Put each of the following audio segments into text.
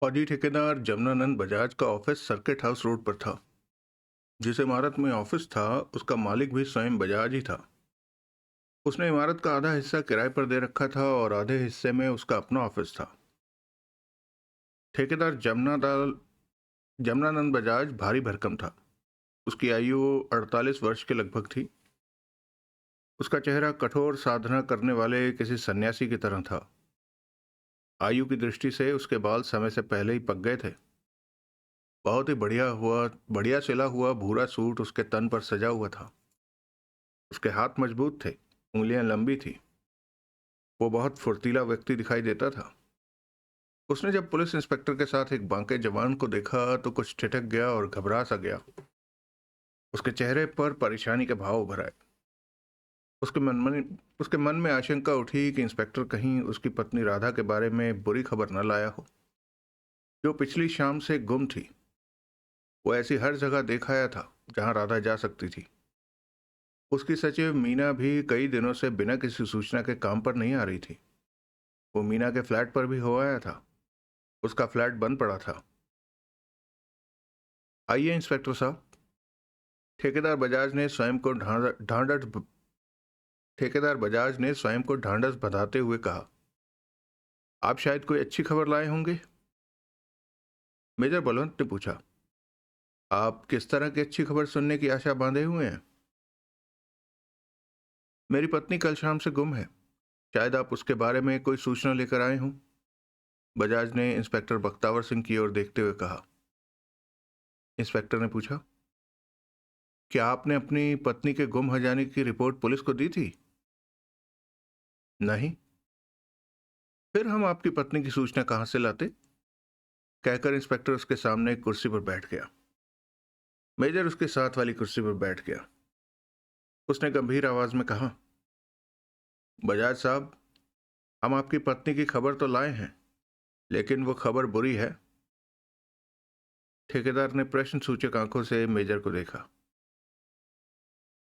फौजी ठेकेदार जमनानंद बजाज का ऑफिस सर्किट हाउस रोड पर था। जिस इमारत में ऑफिस था उसका मालिक भी स्वयं बजाज ही था। उसने इमारत का आधा हिस्सा किराए पर दे रखा था और आधे हिस्से में उसका अपना ऑफिस था। ठेकेदार जमनानंद बजाज भारी भरकम था। उसकी आयु 48 वर्ष के लगभग थी। उसका चेहरा कठोर साधना करने वाले किसी सन्यासी की तरह था। आयु की दृष्टि से उसके बाल समय से पहले ही पक गए थे। बहुत ही बढ़िया सिला हुआ भूरा सूट उसके तन पर सजा हुआ था। उसके हाथ मजबूत थे, उंगलियां लंबी थी। वो बहुत फुर्तीला व्यक्ति दिखाई देता था। उसने जब पुलिस इंस्पेक्टर के साथ एक बांके जवान को देखा तो कुछ ठिठक गया और घबरा सा गया। उसके चेहरे पर परेशानी के भाव उभर आए। उसके मन में उसके मन में आशंका उठी कि इंस्पेक्टर कहीं उसकी पत्नी राधा के बारे में बुरी खबर न लाया हो, जो पिछली शाम से गुम थी। वो ऐसी हर जगह देखाया था जहां राधा जा सकती थी। उसकी सचिव मीना भी कई दिनों से बिना किसी सूचना के काम पर नहीं आ रही थी। वो मीना के फ्लैट पर भी हो आया था। उसका फ्लैट बंद पड़ा था। आइए इंस्पेक्टर साहब। ठेकेदार बजाज ने स्वयं को ढांढस ठेकेदार बजाज ने स्वयं को ढांढस बंधाते हुए कहा, आप शायद कोई अच्छी खबर लाए होंगे। मेजर बलवंत ने पूछा, आप किस तरह की अच्छी खबर सुनने की आशा बांधे हुए हैं। मेरी पत्नी कल शाम से गुम है। शायद आप उसके बारे में कोई सूचना लेकर आए हों। बजाज ने इंस्पेक्टर बख्तावर सिंह की ओर देखते हुए कहा। इंस्पेक्टर ने पूछा, क्या आपने अपनी पत्नी के गुम हो जाने की रिपोर्ट पुलिस को दी थी। नहीं। फिर हम आपकी पत्नी की सूचना कहां से लाते, कहकर इंस्पेक्टर उसके सामने एक कुर्सी पर बैठ गया। मेजर उसके साथ वाली कुर्सी पर बैठ गया। उसने गंभीर आवाज में कहा, बजाज साहब, हम आपकी पत्नी की खबर तो लाए हैं, लेकिन वो खबर बुरी है। ठेकेदार ने प्रश्न सूचक आंखों से मेजर को देखा।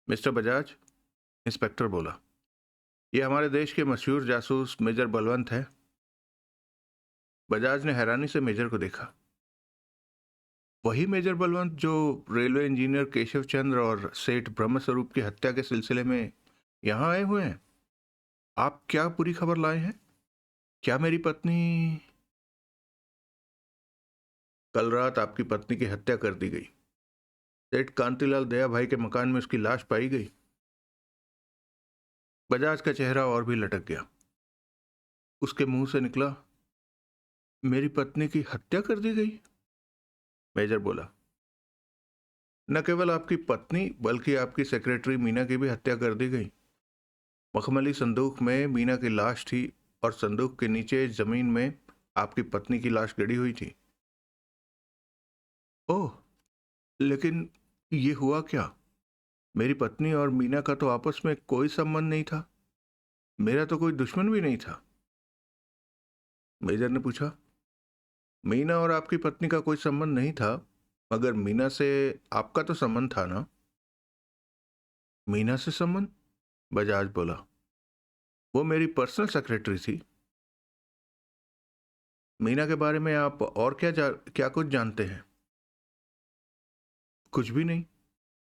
मिस्टर बजाज, इंस्पेक्टर बोला, ये हमारे देश के मशहूर जासूस मेजर बलवंत है। बजाज ने हैरानी से मेजर को देखा। वही मेजर बलवंत जो रेलवे इंजीनियर केशव चंद्र और सेठ ब्रह्मस्वरूप की हत्या के सिलसिले में यहां आए हुए हैं। आप क्या पूरी खबर लाए हैं। क्या मेरी पत्नी। कल रात आपकी पत्नी की हत्या कर दी गई। सेठ कांतिलाल दया भाई के मकान में उसकी लाश पाई गई। बजाज का चेहरा और भी लटक गया। उसके मुंह से निकला, मेरी पत्नी की हत्या कर दी गई। मेजर बोला, न केवल आपकी पत्नी बल्कि आपकी सेक्रेटरी मीना की भी हत्या कर दी गई। मखमली संदूक में मीना की लाश थी और संदूक के नीचे जमीन में आपकी पत्नी की लाश गड़ी हुई थी। ओह, लेकिन ये हुआ क्या। मेरी पत्नी और मीना का तो आपस में कोई संबंध नहीं था। मेरा तो कोई दुश्मन भी नहीं था। मेजर ने पूछा, मीना और आपकी पत्नी का कोई संबंध नहीं था, मगर मीना से आपका तो संबंध था ना। मीना से संबंध। बजाज बोला, वो मेरी पर्सनल सेक्रेटरी थी। मीना के बारे में आप और क्या कुछ जानते हैं। कुछ भी नहीं।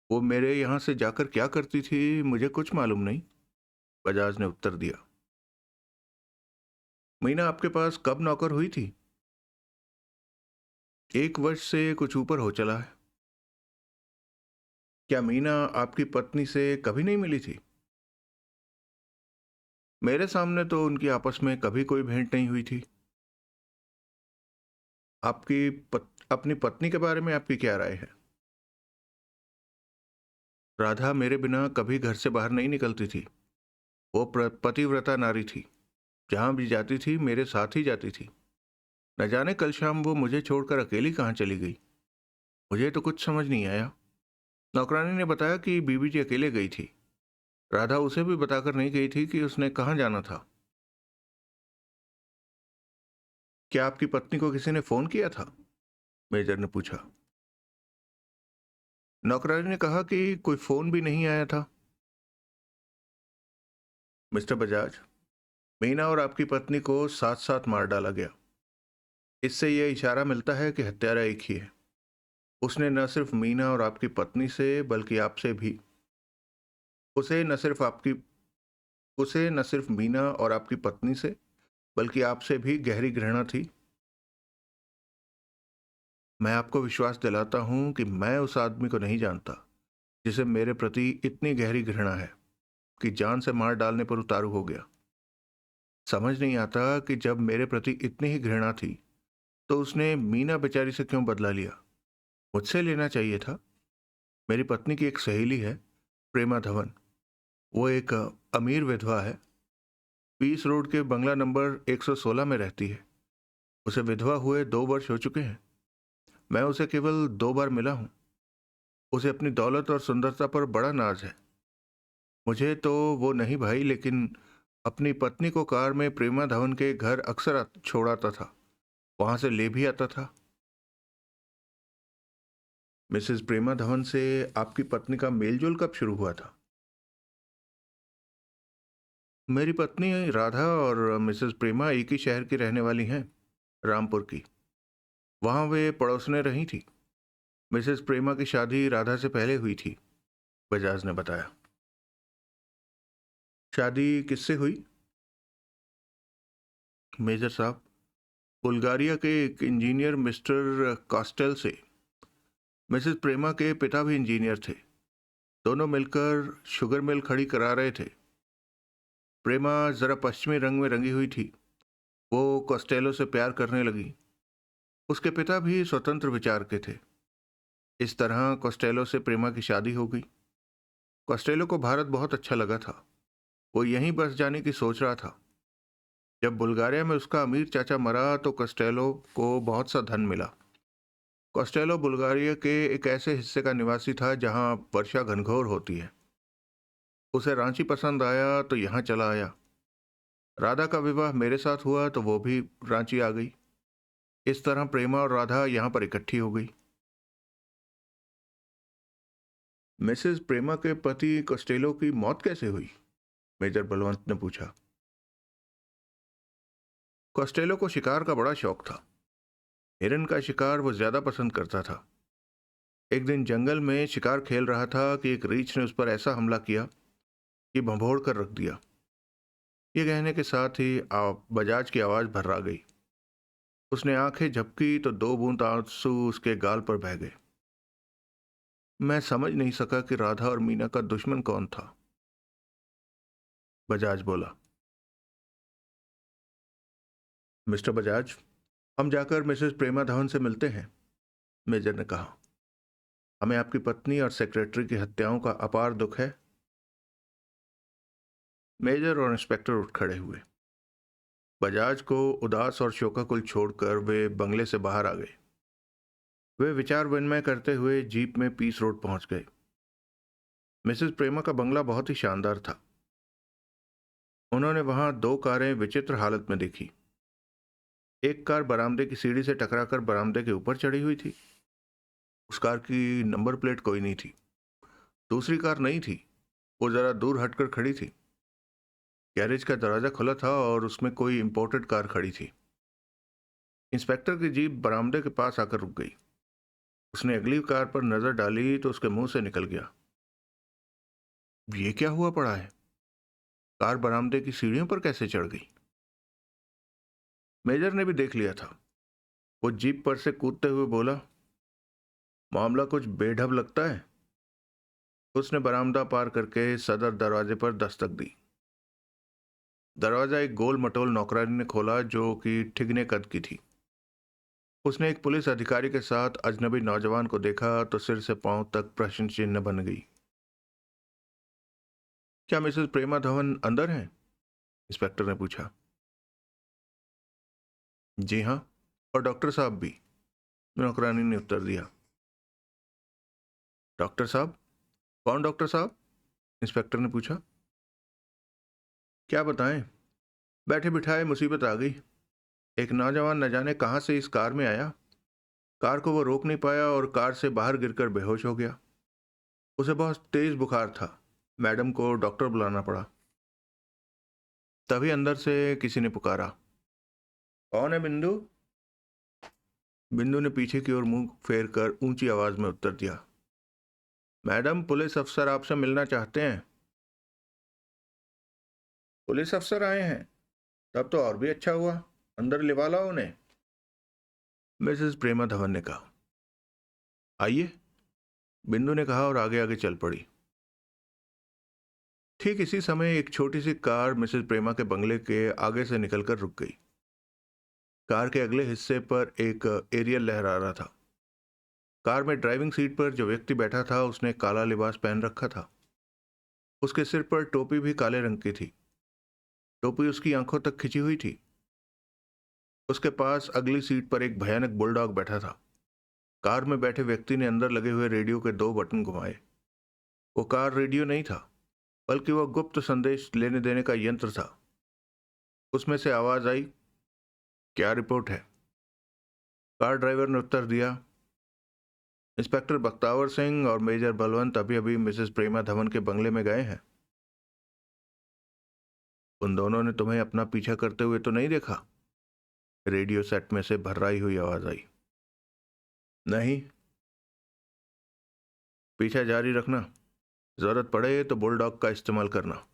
वो मेरे यहां से जाकर क्या करती थी मुझे कुछ मालूम नहीं। बजाज ने उत्तर दिया। मीना आपके पास कब नौकर हुई थी। 1 वर्ष से कुछ ऊपर हो चला है। क्या मीना आपकी पत्नी से कभी नहीं मिली थी। मेरे सामने तो उनकी आपस में कभी कोई भेंट नहीं हुई थी। अपनी पत्नी के बारे में आपकी क्या राय है। राधा मेरे बिना कभी घर से बाहर नहीं निकलती थी। वो पतिव्रता नारी थी। जहां भी जाती थी मेरे साथ ही जाती थी। न जाने कल शाम वो मुझे छोड़कर अकेली कहाँ चली गई। मुझे तो कुछ समझ नहीं आया। नौकरानी ने बताया कि बीबी जी अकेले गई थी। राधा उसे भी बताकर नहीं गई थी कि उसने कहाँ जाना था। क्या आपकी पत्नी को किसी ने फोन किया था। मेजर ने पूछा। नौकरानी ने कहा कि कोई फोन भी नहीं आया था। मिस्टर बजाज, मीना और आपकी पत्नी को साथ साथ मार डाला गया। इससे यह इशारा मिलता है कि हत्यारा एक ही है। उसने न सिर्फ मीना और आपकी पत्नी से बल्कि आपसे भी उसे न सिर्फ आपकी उसे न सिर्फ मीना और आपकी पत्नी से बल्कि आपसे भी गहरी घृणा थी। मैं आपको विश्वास दिलाता हूं कि मैं उस आदमी को नहीं जानता जिसे मेरे प्रति इतनी गहरी घृणा है कि जान से मार डालने पर उतारू हो गया। समझ नहीं आता कि जब मेरे प्रति इतनी ही घृणा थी तो उसने मीना बेचारी से क्यों बदला लिया। मुझसे लेना चाहिए था। मेरी पत्नी की एक सहेली है, प्रेमा धवन। वो एक अमीर विधवा है। पीस रोड के बंगला नंबर 116 में रहती है। उसे विधवा हुए 2 वर्ष हो चुके हैं। मैं उसे केवल 2 बार मिला हूं। उसे अपनी दौलत और सुंदरता पर बड़ा नाज है। मुझे तो वो नहीं भाई, लेकिन अपनी पत्नी को कार में प्रेमा धवन के घर अक्सर छोड़ आता था। वहां से ले भी आता था। मिसेस प्रेमा धवन से आपकी पत्नी का मेलजोल कब शुरू हुआ था? मेरी पत्नी राधा और मिसेस प्रेमा एक ही शहर की रहने वाली हैं, रामपुर की। वहां वे पड़ोसने रही थी। मिसेस प्रेमा की शादी राधा से पहले हुई थी, बजाज ने बताया। शादी किससे हुई? मेजर साहब, बुल्गारिया के एक इंजीनियर मिस्टर कॉस्टेल से। मिसेस प्रेमा के पिता भी इंजीनियर थे। दोनों मिलकर शुगर मिल खड़ी करा रहे थे। प्रेमा जरा पश्चिमी रंग में रंगी हुई थी। वो कॉस्टेलो से प्यार करने लगी। उसके पिता भी स्वतंत्र विचार के थे। इस तरह कॉस्टेलो से प्रेमा की शादी हो गई। कॉस्टेलो को भारत बहुत अच्छा लगा था। वो यहीं बस जाने की सोच रहा था। जब बुल्गारिया में उसका अमीर चाचा मरा तो कॉस्टेलो को बहुत सा धन मिला। कॉस्टेलो बुल्गारिया के एक ऐसे हिस्से का निवासी था जहां वर्षा घनघोर होती है। उसे रांची पसंद आया तो यहाँ चला आया। राधा का विवाह मेरे साथ हुआ तो वो भी रांची आ गई। इस तरह प्रेमा और राधा यहाँ पर इकट्ठी हो गई। मिसेस प्रेमा के पति कॉस्टेलो की मौत कैसे हुई? मेजर बलवंत ने पूछा। कॉस्टेलो को शिकार का बड़ा शौक था। हिरन का शिकार वो ज्यादा पसंद करता था। एक दिन जंगल में शिकार खेल रहा था कि एक रीछ ने उस पर ऐसा हमला किया कि भंभोड़ कर रख दिया। ये कहने के साथ ही बजाज की आवाज भर्रा गई। उसने आंखें झपकी तो 2 बूंद आंसू उसके गाल पर बह गए। मैं समझ नहीं सका कि राधा और मीना का दुश्मन कौन था, बजाज बोला। मिस्टर बजाज, हम जाकर मिसेस प्रेमा धवन से मिलते हैं, मेजर ने कहा। हमें आपकी पत्नी और सेक्रेटरी की हत्याओं का अपार दुख है। मेजर और इंस्पेक्टर उठ खड़े हुए। बजाज को उदास और शोकाकुल छोड़कर वे बंगले से बाहर आ गए। वे विचार विनिमय करते हुए जीप में पीस रोड पहुंच गए। मिसेस प्रेमा का बंगला बहुत ही शानदार था। उन्होंने वहां 2 कारें विचित्र हालत में देखी। एक कार बरामदे की सीढ़ी से टकराकर बरामदे के ऊपर चढ़ी हुई थी। उस कार की नंबर प्लेट कोई नहीं थी। दूसरी कार नहीं थी। वो जरा दूर हटकर खड़ी थी। गैरेज का दरवाजा खुला था और उसमें कोई इंपोर्टेड कार खड़ी थी। इंस्पेक्टर की जीप बरामदे के पास आकर रुक गई। उसने अगली कार पर नजर डाली तो उसके मुंह से निकल गया, ये क्या हुआ पड़ा है? कार बरामदे की सीढ़ियों पर कैसे चढ़ गई? मेजर ने भी देख लिया था। वो जीप पर से कूदते हुए बोला, मामला कुछ बेढब लगता है। उसने बरामदा पार करके सदर दरवाजे पर दस्तक दी। दरवाजा एक गोल मटोल नौकरानी ने खोला जो कि ठिगने कद की थी। उसने एक पुलिस अधिकारी के साथ अजनबी नौजवान को देखा तो सिर से पांव तक प्रश्न चिन्ह बन गई। क्या मिसेस प्रेमा धवन अंदर हैं? इंस्पेक्टर ने पूछा। जी हाँ, और डॉक्टर साहब भी, नौकरानी ने उत्तर दिया। डॉक्टर साहब? कौन डॉक्टर साहब? इंस्पेक्टर ने पूछा। क्या बताएं, बैठे बिठाए मुसीबत आ गई। एक नौजवान न जाने कहां से इस कार में आया। कार को वो रोक नहीं पाया और कार से बाहर गिरकर बेहोश हो गया। उसे बहुत तेज बुखार था। मैडम को डॉक्टर बुलाना पड़ा। तभी अंदर से किसी ने पुकारा, कौन है बिंदु? बिंदु ने पीछे की ओर मुंह फेर कर ऊंची आवाज में उत्तर दिया, मैडम, पुलिस अफसर आपसे मिलना चाहते हैं। पुलिस अफसर आए हैं? तब तो और भी अच्छा हुआ, अंदर लिवा लाओ उन्हें, मिसेस प्रेमा धवन ने कहा। आइए, बिंदु ने कहा और आगे आगे चल पड़ी। ठीक इसी समय एक छोटी सी कार मिसेस प्रेमा के बंगले के आगे से निकलकर रुक गई। कार के अगले हिस्से पर एक एरियल लहरा रहा था। कार में ड्राइविंग सीट पर जो व्यक्ति बैठा था उसने काला लिबास पहन रखा था। उसके सिर पर टोपी भी काले रंग की थी। टोपी उसकी आंखों तक खिंची हुई थी। उसके पास अगली सीट पर एक भयानक बुलडॉग बैठा था। कार में बैठे व्यक्ति ने अंदर लगे हुए रेडियो के 2 बटन घुमाए। वो कार रेडियो नहीं था, बल्कि वह गुप्त संदेश लेने देने का यंत्र था। उसमें से आवाज आई, क्या रिपोर्ट है? कार ड्राइवर ने उत्तर दिया, इंस्पेक्टर बख्तावर सिंह और मेजर बलवंत अभी अभी मिसेस प्रेमा धवन के बंगले में गए हैं। उन दोनों ने तुम्हें अपना पीछा करते हुए तो नहीं देखा? रेडियो सेट में से भर्राई हुई आवाज आई। नहीं। पीछा जारी रखना, जरूरत पड़े तो बुलडॉग का इस्तेमाल करना।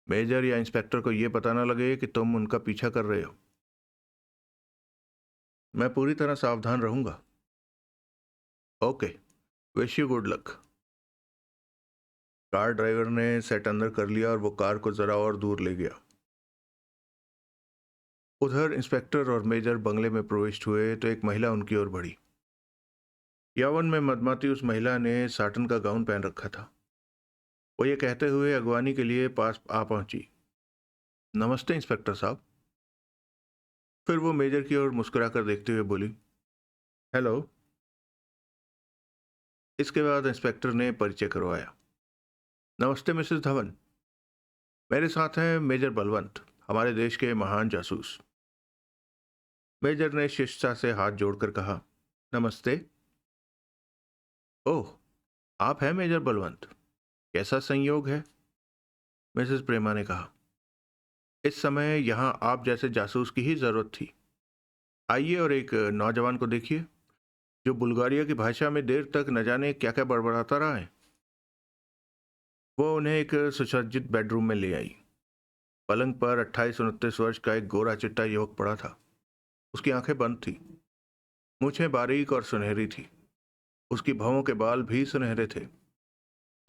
मेजर या इंस्पेक्टर को यह पता ना लगे कि तुम उनका पीछा कर रहे हो। मैं पूरी तरह सावधान रहूंगा। Okay, wish you good luck. Car driver ने सेट अंदर कर लिया और वो कार को जरा और दूर ले गया। उधर इंस्पेक्टर और मेजर बंगले में प्रविष्ट हुए तो एक महिला उनकी ओर बढ़ी। यौवन में मदमाती उस महिला ने साटन का गाउन पहन रखा था। वो ये कहते हुए अगवानी के लिए पास आ पहुंची, नमस्ते इंस्पेक्टर साहब। फिर वो मेजर की ओर मुस्कुराकर देखते हुए बोली, हेलो। इसके बाद इंस्पेक्टर ने परिचय करवाया, नमस्ते मिसेस धवन, मेरे साथ हैं मेजर बलवंत, हमारे देश के महान जासूस। मेजर ने शिष्टता से हाथ जोड़कर कहा, नमस्ते। ओह, आप हैं मेजर बलवंत, कैसा संयोग है, मिसेस प्रेमा ने कहा। इस समय यहां आप जैसे जासूस की ही जरूरत थी। आइए और एक नौजवान को देखिए जो बुल्गारिया की भाषा में देर तक न जाने क्या क्या बड़बड़ाता रहा है। वो उन्हें एक सुसज्जित बेडरूम में ले आई। पलंग पर 28-29 वर्ष का एक गोरा चिट्टा युवक पड़ा था। उसकी आंखें बंद थी, मूछें बारीक और सुनहरी थी। उसकी भौहों के बाल भी सुनहरे थे।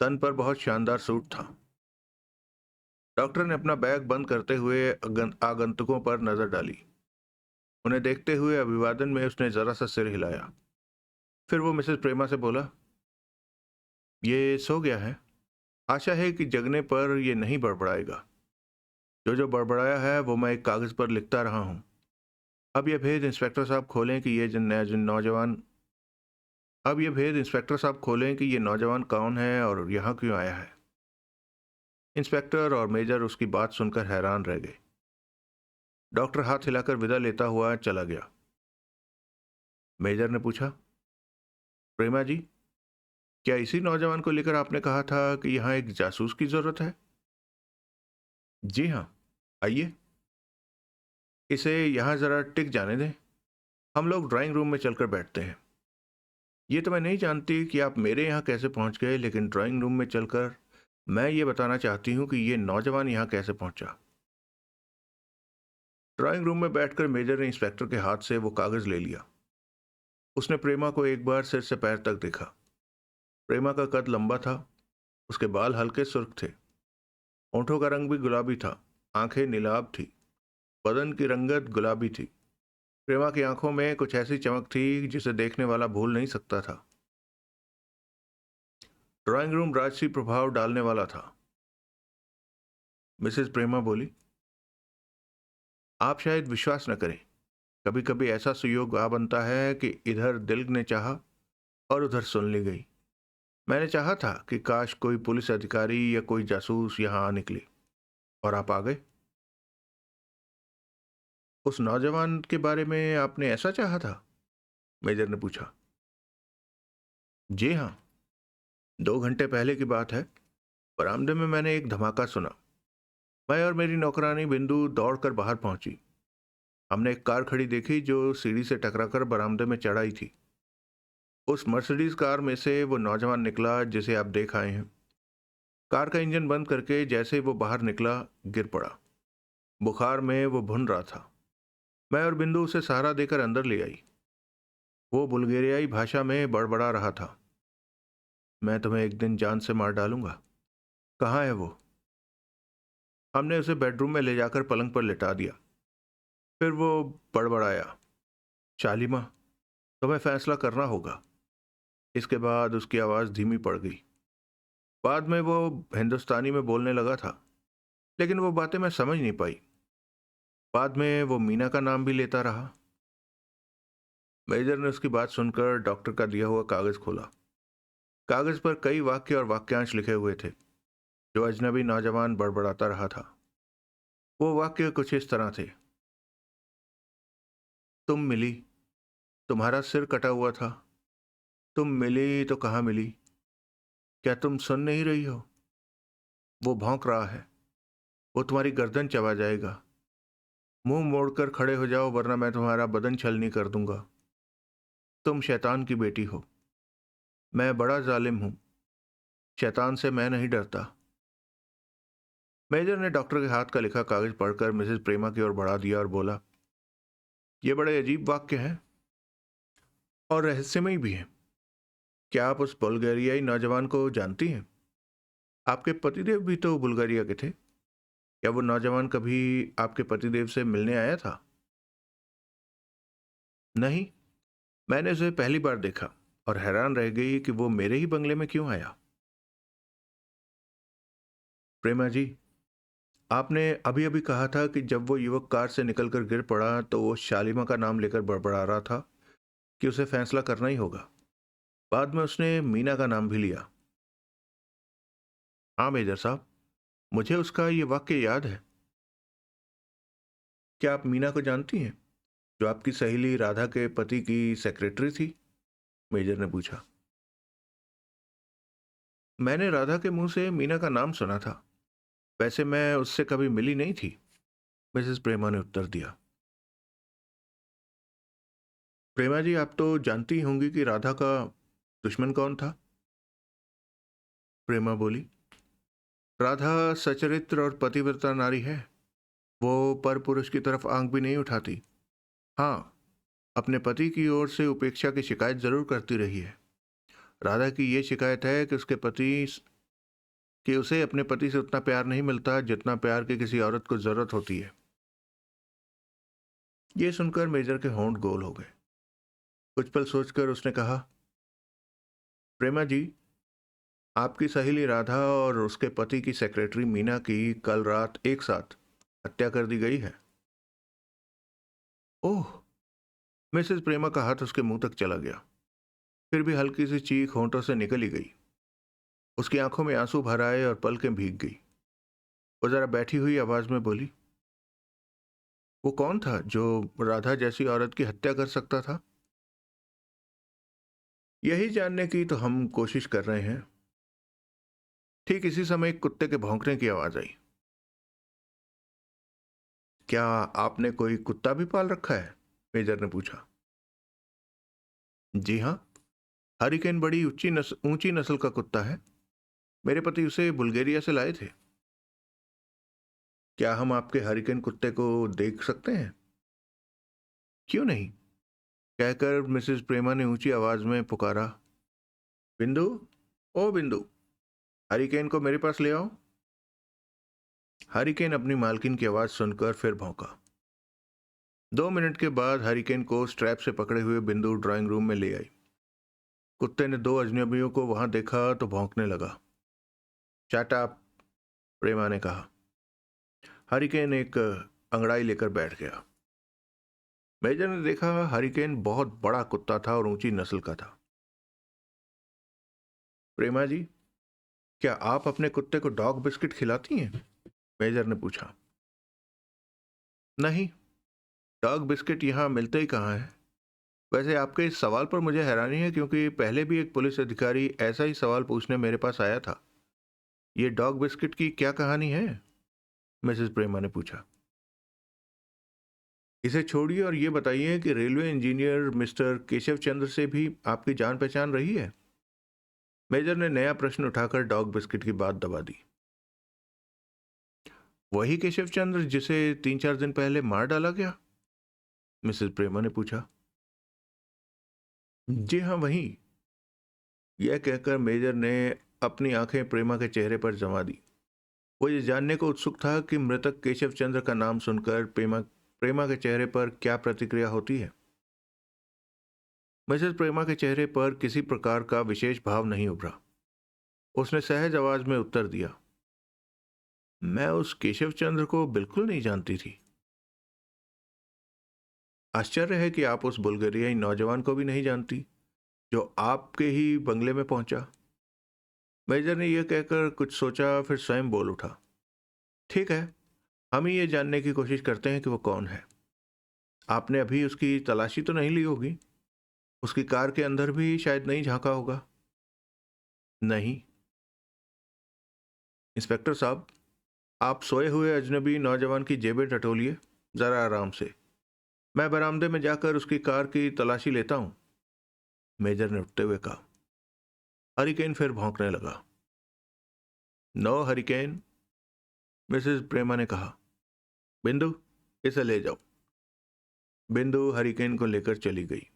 तन पर बहुत शानदार सूट था। डॉक्टर ने अपना बैग बंद करते हुए आगंतुकों पर नजर डाली। उन्हें देखते हुए अभिवादन में उसने जरा सा सिर हिलाया। फिर वो मिसेस प्रेमा से बोला, ये सो गया है, आशा है कि जगने पर ये नहीं बड़बड़ाएगा। जो जो बड़बड़ाया है वो मैं एक कागज पर लिखता रहा हूं। अब यह भेद इंस्पेक्टर साहब खोलें कि ये नौजवान कौन है और यहाँ क्यों आया है। इंस्पेक्टर और मेजर उसकी बात सुनकर हैरान रह गए। डॉक्टर हाथ हिलाकर विदा लेता हुआ चला गया। मेजर ने पूछा, प्रेमा जी, क्या इसी नौजवान को लेकर आपने कहा था कि यहाँ एक जासूस की जरूरत है? जी हाँ, आइए, इसे यहाँ जरा टिक जाने दें। हम लोग ड्राइंग रूम में चलकर बैठते हैं। ये तो मैं नहीं जानती कि आप मेरे यहाँ कैसे पहुंच गए, लेकिन ड्राइंग रूम में चलकर मैं ये बताना चाहती हूँ कि ये नौजवान यहाँ कैसे पहुंचा। ड्राइंग रूम में बैठकर मेजर ने इंस्पेक्टर के हाथ से वो कागज ले लिया। उसने प्रेमा को एक बार सिर से पैर तक देखा। प्रेमा का कद लंबा था, उसके बाल हल्के सुर्ख थे, होठों का रंग भी गुलाबी था, आंखें नीलाभ थी, बदन की रंगत गुलाबी थी। प्रेमा की आंखों में कुछ ऐसी चमक थी जिसे देखने वाला भूल नहीं सकता था। ड्राइंग रूम राजसी प्रभाव डालने वाला था। मिसेस प्रेमा बोली, आप शायद विश्वास न करें, कभी कभी ऐसा सुयोग आ बनता है कि इधर दिल ने चाहा और उधर सुन ली गई। मैंने चाहा था कि काश कोई पुलिस अधिकारी या कोई जासूस यहां आ निकले, और आप आ गए। उस नौजवान के बारे में आपने ऐसा चाहा था? मेजर ने पूछा। जी हाँ, 2 घंटे पहले की बात है। बरामदे में मैंने एक धमाका सुना। मैं और मेरी नौकरानी बिंदु दौड़कर बाहर पहुंची। हमने एक कार खड़ी देखी जो सीढ़ी से टकराकर बरामदे में चढ़ आई थी। उस मर्सिडीज कार में से वो नौजवान निकला जिसे आप देख आए हैं। कार का इंजन बंद करके जैसे ही वो बाहर निकला, गिर पड़ा। बुखार में वो भुन रहा था। मैं और बिंदु उसे सहारा देकर अंदर ले आई। वो बुल्गेरियाई भाषा में बड़बड़ा रहा था। मैं तुम्हें एक दिन जान से मार डालूंगा। कहाँ है वो? हमने उसे बेडरूम में ले जाकर पलंग पर लिटा दिया। फिर वो बड़बड़ाया, शालिमा, तुम्हें फैसला करना होगा। इसके बाद उसकी आवाज़ धीमी पड़ गई। बाद में वो हिंदुस्तानी में बोलने लगा था, लेकिन वो बातें मैं समझ नहीं पाई। बाद में वो मीना का नाम भी लेता रहा। मेजर ने उसकी बात सुनकर डॉक्टर का दिया हुआ कागज खोला। कागज पर कई वाक्य और वाक्यांश लिखे हुए थे जो अजनबी नौजवान बड़बड़ाता रहा था। वो वाक्य कुछ इस तरह थे। तुम मिली, तुम्हारा सिर कटा हुआ था। तुम मिली तो कहाँ मिली? क्या तुम सुन नहीं रही हो? वो भौंक रहा है। वो तुम्हारी गर्दन चबा जाएगा। मुंह मोड़कर खड़े हो जाओ वरना मैं तुम्हारा बदन छलनी कर दूंगा। तुम शैतान की बेटी हो। मैं बड़ा जालिम हूं। शैतान से मैं नहीं डरता। मेजर ने डॉक्टर के हाथ का लिखा कागज पढ़कर मिसेस प्रेमा की ओर बढ़ा दिया और बोला, ये बड़े अजीब वाक्य हैं और रहस्यमयी भी हैं। क्या आप उस बुल्गारियाई नौजवान को जानती हैं? आपके पतिदेव भी तो बुल्गारिया के थे। क्या वो नौजवान कभी आपके पतिदेव से मिलने आया था? नहीं, मैंने उसे पहली बार देखा और हैरान रह गई कि वो मेरे ही बंगले में क्यों आया। प्रेमा जी, आपने अभी अभी कहा था कि जब वो युवक कार से निकलकर गिर पड़ा तो वो शालिमा का नाम लेकर बड़बड़ा रहा था कि उसे फैसला करना ही होगा। बाद में उसने मीना का नाम भी लिया। हाँ मेजर साहब, मुझे उसका ये वाक्य याद है। क्या आप मीना को जानती हैं, जो आपकी सहेली राधा के पति की सेक्रेटरी थी? मेजर ने पूछा। मैंने राधा के मुंह से मीना का नाम सुना था। वैसे मैं उससे कभी मिली नहीं थी, मिसेस प्रेमा ने उत्तर दिया। प्रेमा जी, आप तो जानती ही होंगी कि राधा का दुश्मन कौन था। प्रेमा बोली, राधा सचरित्र और पतिव्रता नारी है। वो पर पुरुष की तरफ आंख भी नहीं उठाती। हाँ, अपने पति की ओर से उपेक्षा की शिकायत जरूर करती रही है। राधा की ये शिकायत है कि उसे अपने पति से उतना प्यार नहीं मिलता जितना प्यार की किसी औरत को जरूरत होती है। ये सुनकर मेजर के होंठ गोल हो गए। कुछ पल सोचकर उसने कहा, प्रेमा जी, आपकी सहेली राधा और उसके पति की सेक्रेटरी मीना की कल रात एक साथ हत्या कर दी गई है। ओह! मिसेस प्रेमा का हाथ उसके मुंह तक चला गया। फिर भी हल्की सी चीख होंठों से निकल ही गई। उसकी आंखों में आंसू भर आए और पलकें भीग गई। वो जरा बैठी हुई आवाज में बोली, वो कौन था जो राधा जैसी औरत की हत्या कर सकता था? यही जानने की तो हम कोशिश कर रहे हैं। ठीक इसी समय एक कुत्ते के भौंकने की आवाज आई। क्या आपने कोई कुत्ता भी पाल रखा है? मेजर ने पूछा। जी हाँ, हरिकेन बड़ी ऊंची नस्ल का कुत्ता है। मेरे पति उसे बुल्गारिया से लाए थे। क्या हम आपके हरिकेन कुत्ते को देख सकते हैं? क्यों नहीं, कहकर मिसेस प्रेमा ने ऊंची आवाज में पुकारा, बिंदु, ओ बिंदु, हरिकेन को मेरे पास ले आओ। हरिकेन अपनी मालकिन की आवाज सुनकर फिर भौंका। 2 मिनट के बाद हरिकेन को स्ट्रैप से पकड़े हुए बिंदु ड्राइंग रूम में ले आई। कुत्ते ने दो अजनबियों को वहां देखा तो भौंकने लगा। शट अप, प्रेमा ने कहा। हरिकेन एक अंगड़ाई लेकर बैठ गया। मेजर ने देखा हरिकेन बहुत बड़ा कुत्ता था और ऊंची नस्ल का था। प्रेमा जी, क्या आप अपने कुत्ते को डॉग बिस्किट खिलाती हैं? मेजर ने पूछा। नहीं, डॉग बिस्किट यहाँ मिलते ही कहाँ है। वैसे आपके इस सवाल पर मुझे हैरानी है क्योंकि पहले भी एक पुलिस अधिकारी ऐसा ही सवाल पूछने मेरे पास आया था। ये डॉग बिस्किट की क्या कहानी है? मिसेस प्रेमा ने पूछा। इसे छोड़िए और ये बताइए कि रेलवे इंजीनियर मिस्टर केशव चंद्र से भी आपकी जान पहचान रही है? मेजर ने नया प्रश्न उठाकर डॉग बिस्किट की बात दबा दी। वही केशव चंद्र जिसे 3-4 दिन पहले मार डाला गया? मिसेस प्रेमा ने पूछा। जी हाँ, वही। यह कहकर मेजर ने अपनी आंखें प्रेमा के चेहरे पर जमा दी। वो ये जानने को उत्सुक था कि मृतक केशव चंद्र का नाम सुनकर प्रेमा प्रेमा के चेहरे पर क्या प्रतिक्रिया होती है। मिसेस प्रेमा के चेहरे पर किसी प्रकार का विशेष भाव नहीं उभरा। उसने सहज आवाज में उत्तर दिया, मैं उस केशव चंद्र को बिल्कुल नहीं जानती थी। आश्चर्य है कि आप उस बुल्गारियाई नौजवान को भी नहीं जानती जो आपके ही बंगले में पहुंचा। मेजर ने यह कहकर कुछ सोचा, फिर स्वयं बोल उठा, ठीक है, हम ही ये जानने की कोशिश करते हैं कि वो कौन है। आपने अभी उसकी तलाशी तो नहीं ली होगी? उसकी कार के अंदर भी शायद नहीं झांका होगा? नहीं। इंस्पेक्टर साहब, आप सोए हुए अजनबी नौजवान की जेबें टटोलिए, जरा आराम से। मैं बरामदे में जाकर उसकी कार की तलाशी लेता हूं। मेजर ने उठते हुए कहा। हरिकेन फिर भौंकने लगा। नो हरिकेन, मिसेस प्रेमा ने कहा। बिंदु, इसे ले जाओ। बिंदु हरिकेन को लेकर चली गई।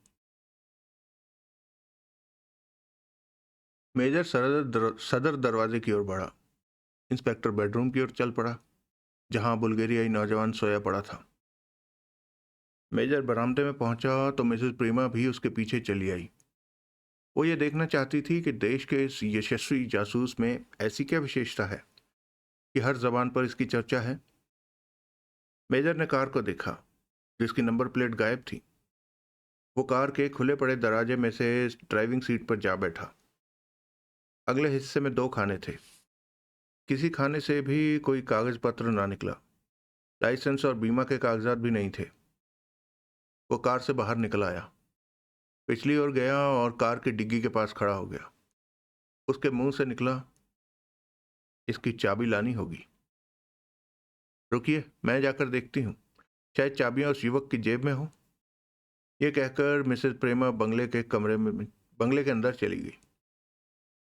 मेजर सदर दरवाजे की ओर बढ़ा। इंस्पेक्टर बेडरूम की ओर चल पड़ा, जहां बुल्गारियाई नौजवान सोया पड़ा था। मेजर बरामदे में पहुंचा तो मिसेस प्रेमा भी उसके पीछे चली आई। वो ये देखना चाहती थी कि देश के इस यशस्वी जासूस में ऐसी क्या विशेषता है कि हर जबान पर इसकी चर्चा है। मेजर ने कार को देखा, जिसकी नंबर प्लेट गायब थी। वो कार के खुले पड़े दरवाजे में से ड्राइविंग सीट पर जा बैठा। अगले हिस्से में 2 खाने थे। किसी खाने से भी कोई कागज पत्र ना निकला। लाइसेंस और बीमा के कागजात भी नहीं थे। वो कार से बाहर निकल आया, पिछली ओर गया और कार की डिग्गी के पास खड़ा हो गया। उसके मुंह से निकला, इसकी चाबी लानी होगी। रुकिए, मैं जाकर देखती हूँ, शायद चाबियां उस युवक की जेब में हो। यह कहकर मिसेस प्रेमा बंगले के अंदर चली गई।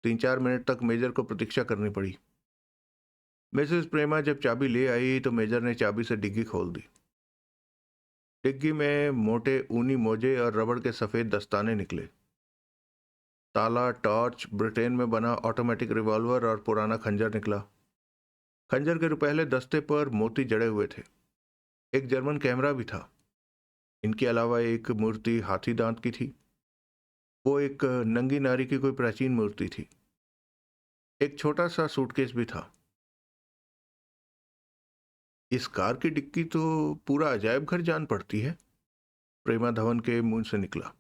3-4 मिनट तक मेजर को प्रतीक्षा करनी पड़ी। मिसेस प्रेमा जब चाबी ले आई तो मेजर ने चाबी से डिग्गी खोल दी। डिग्गी में मोटे ऊनी मोजे और रबड़ के सफेद दस्ताने निकले। ताला, टॉर्च, ब्रिटेन में बना ऑटोमेटिक रिवॉल्वर और पुराना खंजर निकला। खंजर के रुपहले दस्ते पर मोती जड़े हुए थे। एक जर्मन कैमरा भी था। इनके अलावा एक मूर्ति हाथी दांत की थी। वो एक नंगी नारी की कोई प्राचीन मूर्ति थी। एक छोटा सा सूटकेस भी था। इस कार की डिक्की तो पूरा अजायब घर जान पड़ती है, प्रेमा धवन के मुंह से निकला।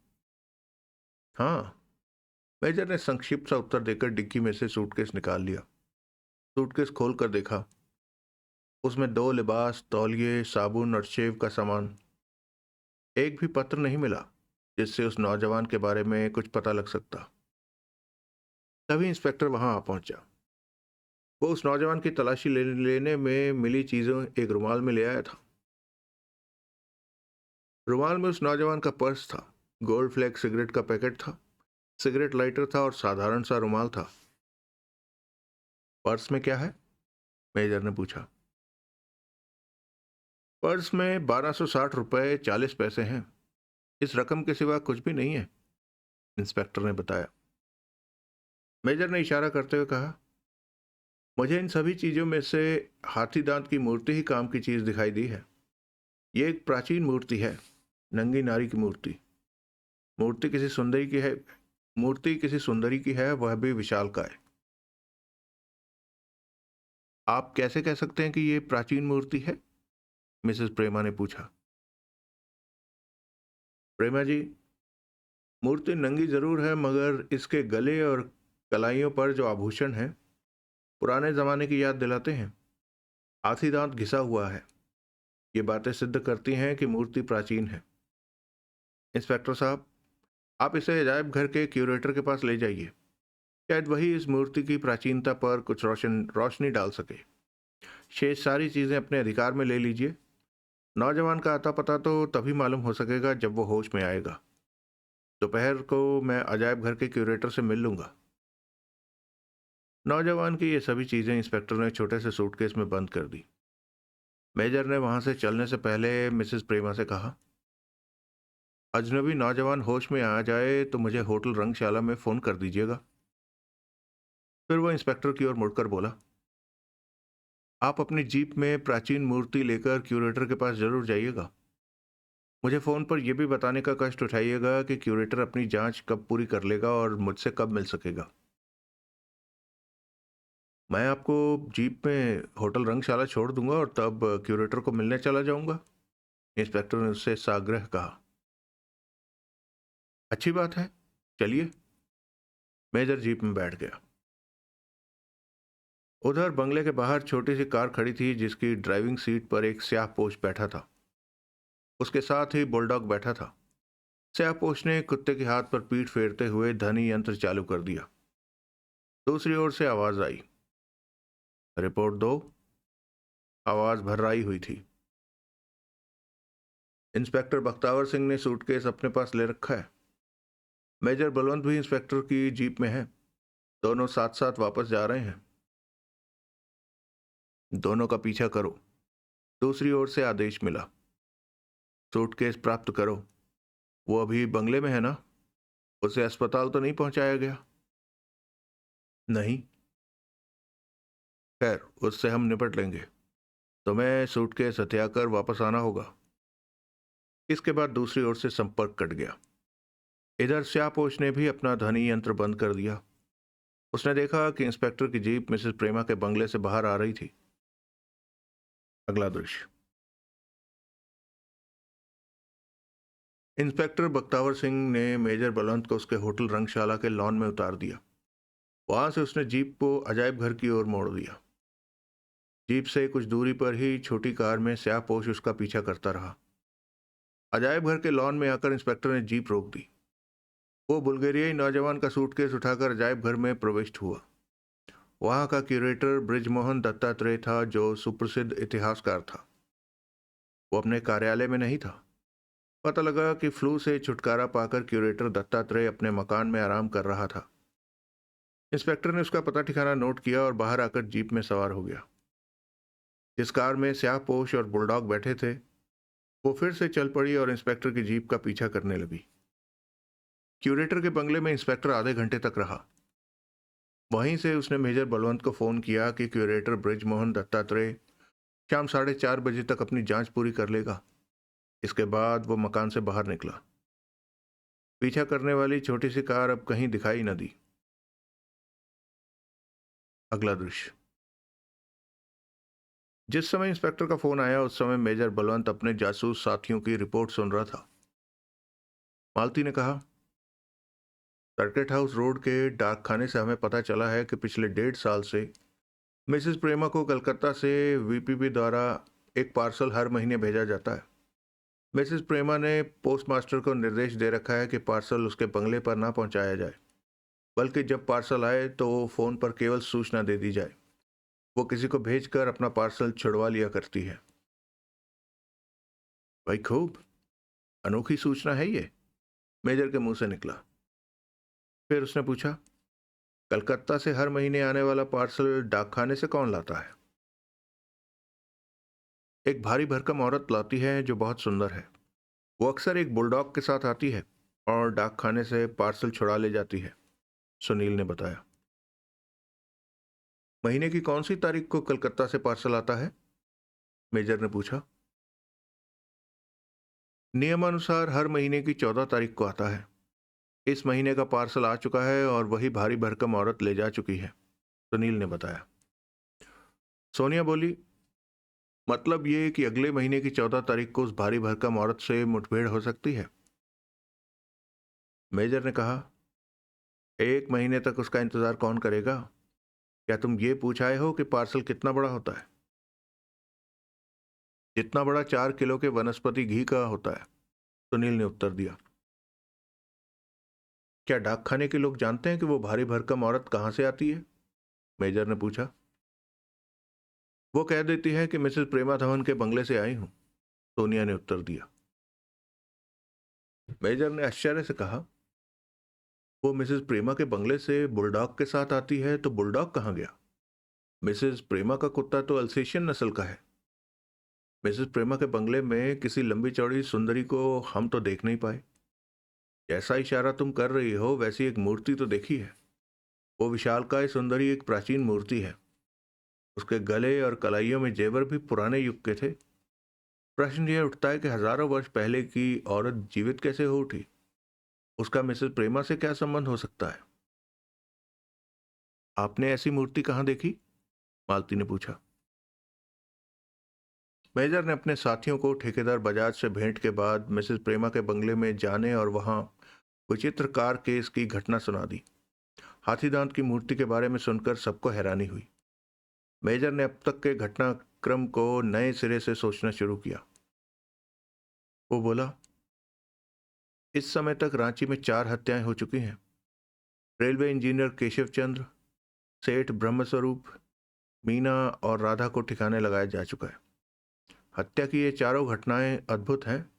हाँ, मेजर ने संक्षिप्त सा उत्तर देकर डिक्की में से सूटकेस निकाल लिया। सूटकेस खोल कर देखा। उसमें 2 लिबास, तौलिए, साबुन और शेव का सामान। एक भी पत्र नहीं मिला जिससे उस नौजवान के बारे में कुछ पता लग सकता। तभी इंस्पेक्टर वहां आ पहुंचा। वो उस नौजवान की तलाशी लेने में मिली चीजों एक रुमाल में ले आया था। रुमाल में उस नौजवान का पर्स था, गोल्ड फ्लैग सिगरेट का पैकेट था, सिगरेट लाइटर था और साधारण सा रुमाल था। पर्स में क्या है? मेजर ने पूछा। पर्स में 1260 रुपए 40 पैसे हैं। इस रकम के सिवा कुछ भी नहीं है, इंस्पेक्टर ने बताया। मेजर ने इशारा करते हुए कहा, मुझे इन सभी चीजों में से हाथी दांत की मूर्ति ही काम की चीज दिखाई दी है। ये एक प्राचीन मूर्ति है, नंगी नारी की मूर्ति। मूर्ति किसी सुंदरी की है मूर्ति किसी सुंदरी की है, वह भी विशालकाय। आप कैसे कह सकते हैं कि ये प्राचीन मूर्ति है? मिसेस प्रेमा ने पूछा। प्रेमा जी, मूर्ति नंगी जरूर है, मगर इसके गले और कलाइयों पर जो आभूषण हैं पुराने जमाने की याद दिलाते हैं। हाथी दांत घिसा हुआ है। ये बातें सिद्ध करती हैं कि मूर्ति प्राचीन है। इंस्पेक्टर साहब, आप इसे अजायब घर के क्यूरेटर के पास ले जाइए। शायद वही इस मूर्ति की प्राचीनता पर कुछ रोशनी डाल सके। शेष सारी चीजें अपने अधिकार में ले लीजिए। नौजवान का आता पता तो तभी मालूम हो सकेगा जब वो होश में आएगा। दोपहर को मैं अजायब घर के क्यूरेटर से मिल लूंगा। नौजवान की ये सभी चीजें इंस्पेक्टर ने छोटे से सूटकेस में बंद कर दी। मेजर ने वहां से चलने से पहले मिसेस प्रेमा से कहा, अजनबी नौजवान होश में आ जाए तो मुझे होटल रंगशाला में फोन कर दीजिएगा। फिर वो इंस्पेक्टर की ओर मुड़कर बोला, आप अपनी जीप में प्राचीन मूर्ति लेकर क्यूरेटर के पास जरूर जाइएगा। मुझे फोन पर यह भी बताने का कष्ट उठाइएगा कि क्यूरेटर अपनी जांच कब पूरी कर लेगा और मुझसे कब मिल सकेगा। मैं आपको जीप में होटल रंगशाला छोड़ दूंगा और तब क्यूरेटर को मिलने चला जाऊंगा। इंस्पेक्टर ने उससे साग्रह कहा। अच्छी बात है, चलिए। मेजर जीप में बैठ गया। उधर बंगले के बाहर छोटी सी कार खड़ी थी जिसकी ड्राइविंग सीट पर एक स्याहपोश बैठा था। उसके साथ ही बुलडॉग बैठा था। स्याहपोश ने कुत्ते के हाथ पर पीठ फेरते हुए ध्वनि यंत्र चालू कर दिया। दूसरी ओर से आवाज आई, रिपोर्ट दो। आवाज भर्राई हुई थी। इंस्पेक्टर बख्तावर सिंह ने सूटकेस अपने पास ले रखा है। मेजर बलवंत भी इंस्पेक्टर की जीप में है। दोनों साथ साथ वापस जा रहे हैं। दोनों का पीछा करो। दूसरी ओर से आदेश मिला। सूटकेस प्राप्त करो। वो अभी बंगले में है ना? उसे अस्पताल तो नहीं पहुंचाया गया? नहीं। खैर, उससे हम निपट लेंगे। तुम्हें सूटकेस हथियाकर वापस आना होगा। इसके बाद दूसरी ओर से संपर्क कट गया। इधर स्यापोश ने भी अपना ध्वनि यंत्र बंद कर दिया। उसने देखा कि इंस्पेक्टर की जीप मिसेस प्रेमा के बंगले से बाहर आ रही थी। अगला दृश्य। इंस्पेक्टर बख्तावर सिंह ने मेजर बलवंत को उसके होटल रंगशाला के लॉन में उतार दिया। वहां से उसने जीप को अजायब घर की ओर मोड़ दिया। जीप से कुछ दूरी पर ही छोटी कार में स्याहपोश उसका पीछा करता रहा। अजायब घर के लॉन में आकर इंस्पेक्टर ने जीप रोक दी। वो बुल्गेरियाई नौजवान का सूटकेस उठाकर अजायब घर में प्रविष्ट हुआ। वहां का क्यूरेटर बृजमोहन दत्तात्रेय था, जो सुप्रसिद्ध इतिहासकार था। वो अपने कार्यालय में नहीं था। पता लगा कि फ्लू से छुटकारा पाकर क्यूरेटर दत्तात्रेय अपने मकान में आराम कर रहा था। इंस्पेक्टर ने उसका पता ठिकाना नोट किया और बाहर आकर जीप में सवार हो गया। जिस कार में स्याहपोश और बुलडॉग बैठे थे, वो फिर से चल पड़ी और इंस्पेक्टर की जीप का पीछा करने लगी। क्यूरेटर के बंगले में इंस्पेक्टर आधे घंटे तक रहा। वहीं से उसने मेजर बलवंत को फोन किया कि क्यूरेटर बृजमोहन दत्तात्रेय शाम 4:30 बजे तक अपनी जांच पूरी कर लेगा। इसके बाद वो मकान से बाहर निकला। पीछा करने वाली छोटी सी कार अब कहीं दिखाई न दी। अगला दृश्य। जिस समय इंस्पेक्टर का फोन आया उस समय मेजर बलवंत अपने जासूस साथियों की रिपोर्ट सुन रहा था। मालती ने कहा, सर्किट हाउस रोड के डाक खाने से हमें पता चला है कि पिछले 1.5 साल से मिसेस प्रेमा को कलकत्ता से वीपीबी द्वारा एक पार्सल हर महीने भेजा जाता है। मिसेस प्रेमा ने पोस्टमास्टर को निर्देश दे रखा है कि पार्सल उसके बंगले पर ना पहुंचाया जाए, बल्कि जब पार्सल आए तो फोन पर केवल सूचना दे दी जाए। वो किसी को भेजकर अपना पार्सल छुड़वा लिया करती है। भाई खूब, अनोखी सूचना है ये, मेजर के मुंह से निकला। फिर उसने पूछा, कलकत्ता से हर महीने आने वाला पार्सल डाकखाने से कौन लाता है? एक भारी भरकम औरत लाती है जो बहुत सुंदर है। वो अक्सर एक बुलडॉग के साथ आती है और डाकखाने से पार्सल छुड़ा ले जाती है, सुनील ने बताया। महीने की कौन सी तारीख को कलकत्ता से पार्सल आता है? मेजर ने पूछा। नियमानुसार हर महीने की 14 तारीख को आता है। इस महीने का पार्सल आ चुका है और वही भारी भरकम औरत ले जा चुकी है, सुनील ने बताया। सोनिया बोली, मतलब ये कि अगले महीने की 14 तारीख को उस भारी भरकम औरत से मुठभेड़ हो सकती है? मेजर ने कहा, 1 महीने तक उसका इंतजार कौन करेगा? क्या तुम ये पूछ आए हो कि पार्सल कितना बड़ा होता है? जितना बड़ा 4 किलो के वनस्पति घी का होता है, सुनील ने उत्तर दिया। क्या डाकखाने के लोग जानते हैं कि वो भारी भरकम औरत कहां से आती है? मेजर ने पूछा। वो कह देती है कि मिसेस प्रेमा धवन के बंगले से आई हूं। सोनिया ने उत्तर दिया। मेजर ने आश्चर्य से कहा, वो मिसेस प्रेमा के बंगले से बुलडॉग के साथ आती है तो बुलडॉग कहाँ गया? मिसेस प्रेमा का कुत्ता तो अल्सेशियन नस्ल का है। मिसेस प्रेमा के बंगले में किसी लंबी चौड़ी सुंदरी को हम तो देख नहीं पाए। जैसा इशारा तुम कर रही हो वैसी एक मूर्ति तो देखी है। वो विशालकाय सुंदरी एक प्राचीन मूर्ति है। उसके गले और कलाइयों में जेवर भी पुराने युग के थे। प्रश्न यह उठता है कि हजारों वर्ष पहले की औरत जीवित कैसे हो उठी? उसका मिसेस प्रेमा से क्या संबंध हो सकता है? आपने ऐसी मूर्ति कहाँ देखी? मालती ने पूछा। मेजर ने अपने साथियों को ठेकेदार बजाज से भेंट के बाद मिसेस प्रेमा के बंगले में जाने और वहां विचित्र कार केस की घटना सुना दी। हाथीदांत की मूर्ति के बारे में सुनकर सबको हैरानी हुई। मेजर ने अब तक के घटनाक्रम को नए सिरे से सोचना शुरू किया। वो बोला, इस समय तक रांची में 4 हत्याएं हो चुकी हैं। रेलवे इंजीनियर केशव चंद्र, सेठ ब्रह्मस्वरूप, मीना और राधा को ठिकाने लगाया जा चुका है। हत्या की ये चारों घटनाएं अद्भुत हैं।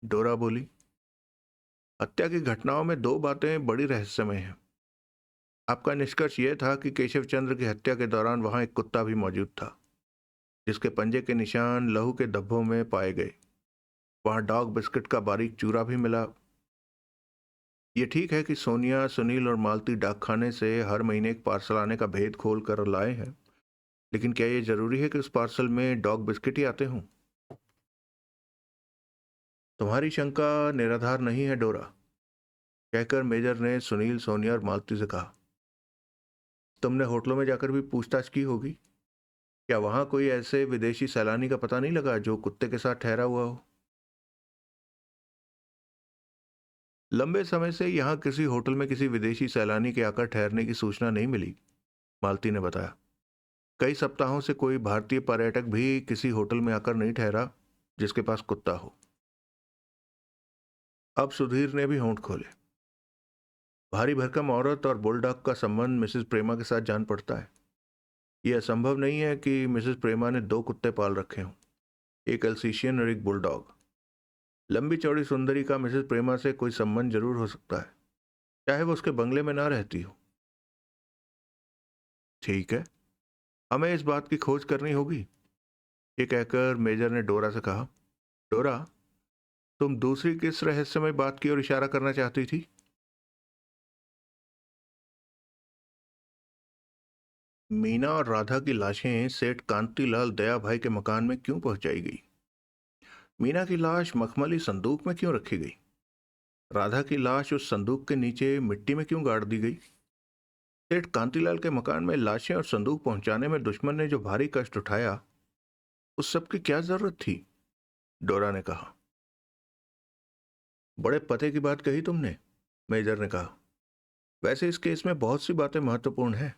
डोरा बोली, हत्या की घटनाओं में 2 बातें बड़ी रहस्यमय हैं। आपका निष्कर्ष यह था कि केशव चंद्र की हत्या के दौरान वहां एक कुत्ता भी मौजूद था, जिसके पंजे के निशान लहू के धब्बों में पाए गए। वहां डॉग बिस्किट का बारीक चूरा भी मिला। ये ठीक है कि सोनिया, सुनील और मालती डाकखाने से हर महीने एक पार्सल आने का भेद खोल कर लाए हैं, लेकिन क्या ये जरूरी है कि उस पार्सल में डॉग बिस्किट ही आते हों? तुम्हारी शंका निराधार नहीं है डोरा, कहकर मेजर ने सुनील, सोनिया और मालती से कहा, तुमने होटलों में जाकर भी पूछताछ की होगी। क्या वहां कोई ऐसे विदेशी सैलानी का पता नहीं लगा जो कुत्ते के साथ ठहरा हुआ हो? लंबे समय से यहां किसी होटल में किसी विदेशी सैलानी के आकर ठहरने की सूचना नहीं मिली, मालती ने बताया। कई सप्ताहों से कोई भारतीय पर्यटक भी किसी होटल में आकर नहीं ठहरा जिसके पास कुत्ता हो। अब सुधीर ने भी होंठ खोले। भारी भरकम औरत और बुलडॉग का संबंध मिसेस प्रेमा के साथ जान पड़ता है। यह असंभव नहीं है कि मिसेस प्रेमा ने 2 कुत्ते पाल रखे हों, एक अल्सीशियन और एक बुलडॉग। लंबी चौड़ी सुंदरी का मिसेस प्रेमा से कोई संबंध जरूर हो सकता है, चाहे वो उसके बंगले में ना रहती हो। ठीक है, हमें इस बात की खोज करनी होगी, ये कहकर मेजर ने डोरा से कहा, डोरा, तुम दूसरी किस रहस्यमय बात की ओर इशारा करना चाहती थी? मीना और राधा की लाशें सेठ कांतिलाल दया भाई के मकान में क्यों पहुंचाई गई? मीना की लाश मखमली संदूक में क्यों रखी गई? राधा की लाश उस संदूक के नीचे मिट्टी में क्यों गाड़ दी गई? सेठ कांतिलाल के मकान में लाशें और संदूक पहुंचाने में दुश्मन ने जो भारी कष्ट उठाया, उस सब की क्या जरूरत थी? डोरा ने कहा। बड़े पते की बात कही तुमने, मेजर ने कहा। वैसे इस केस में बहुत सी बातें महत्वपूर्ण हैं।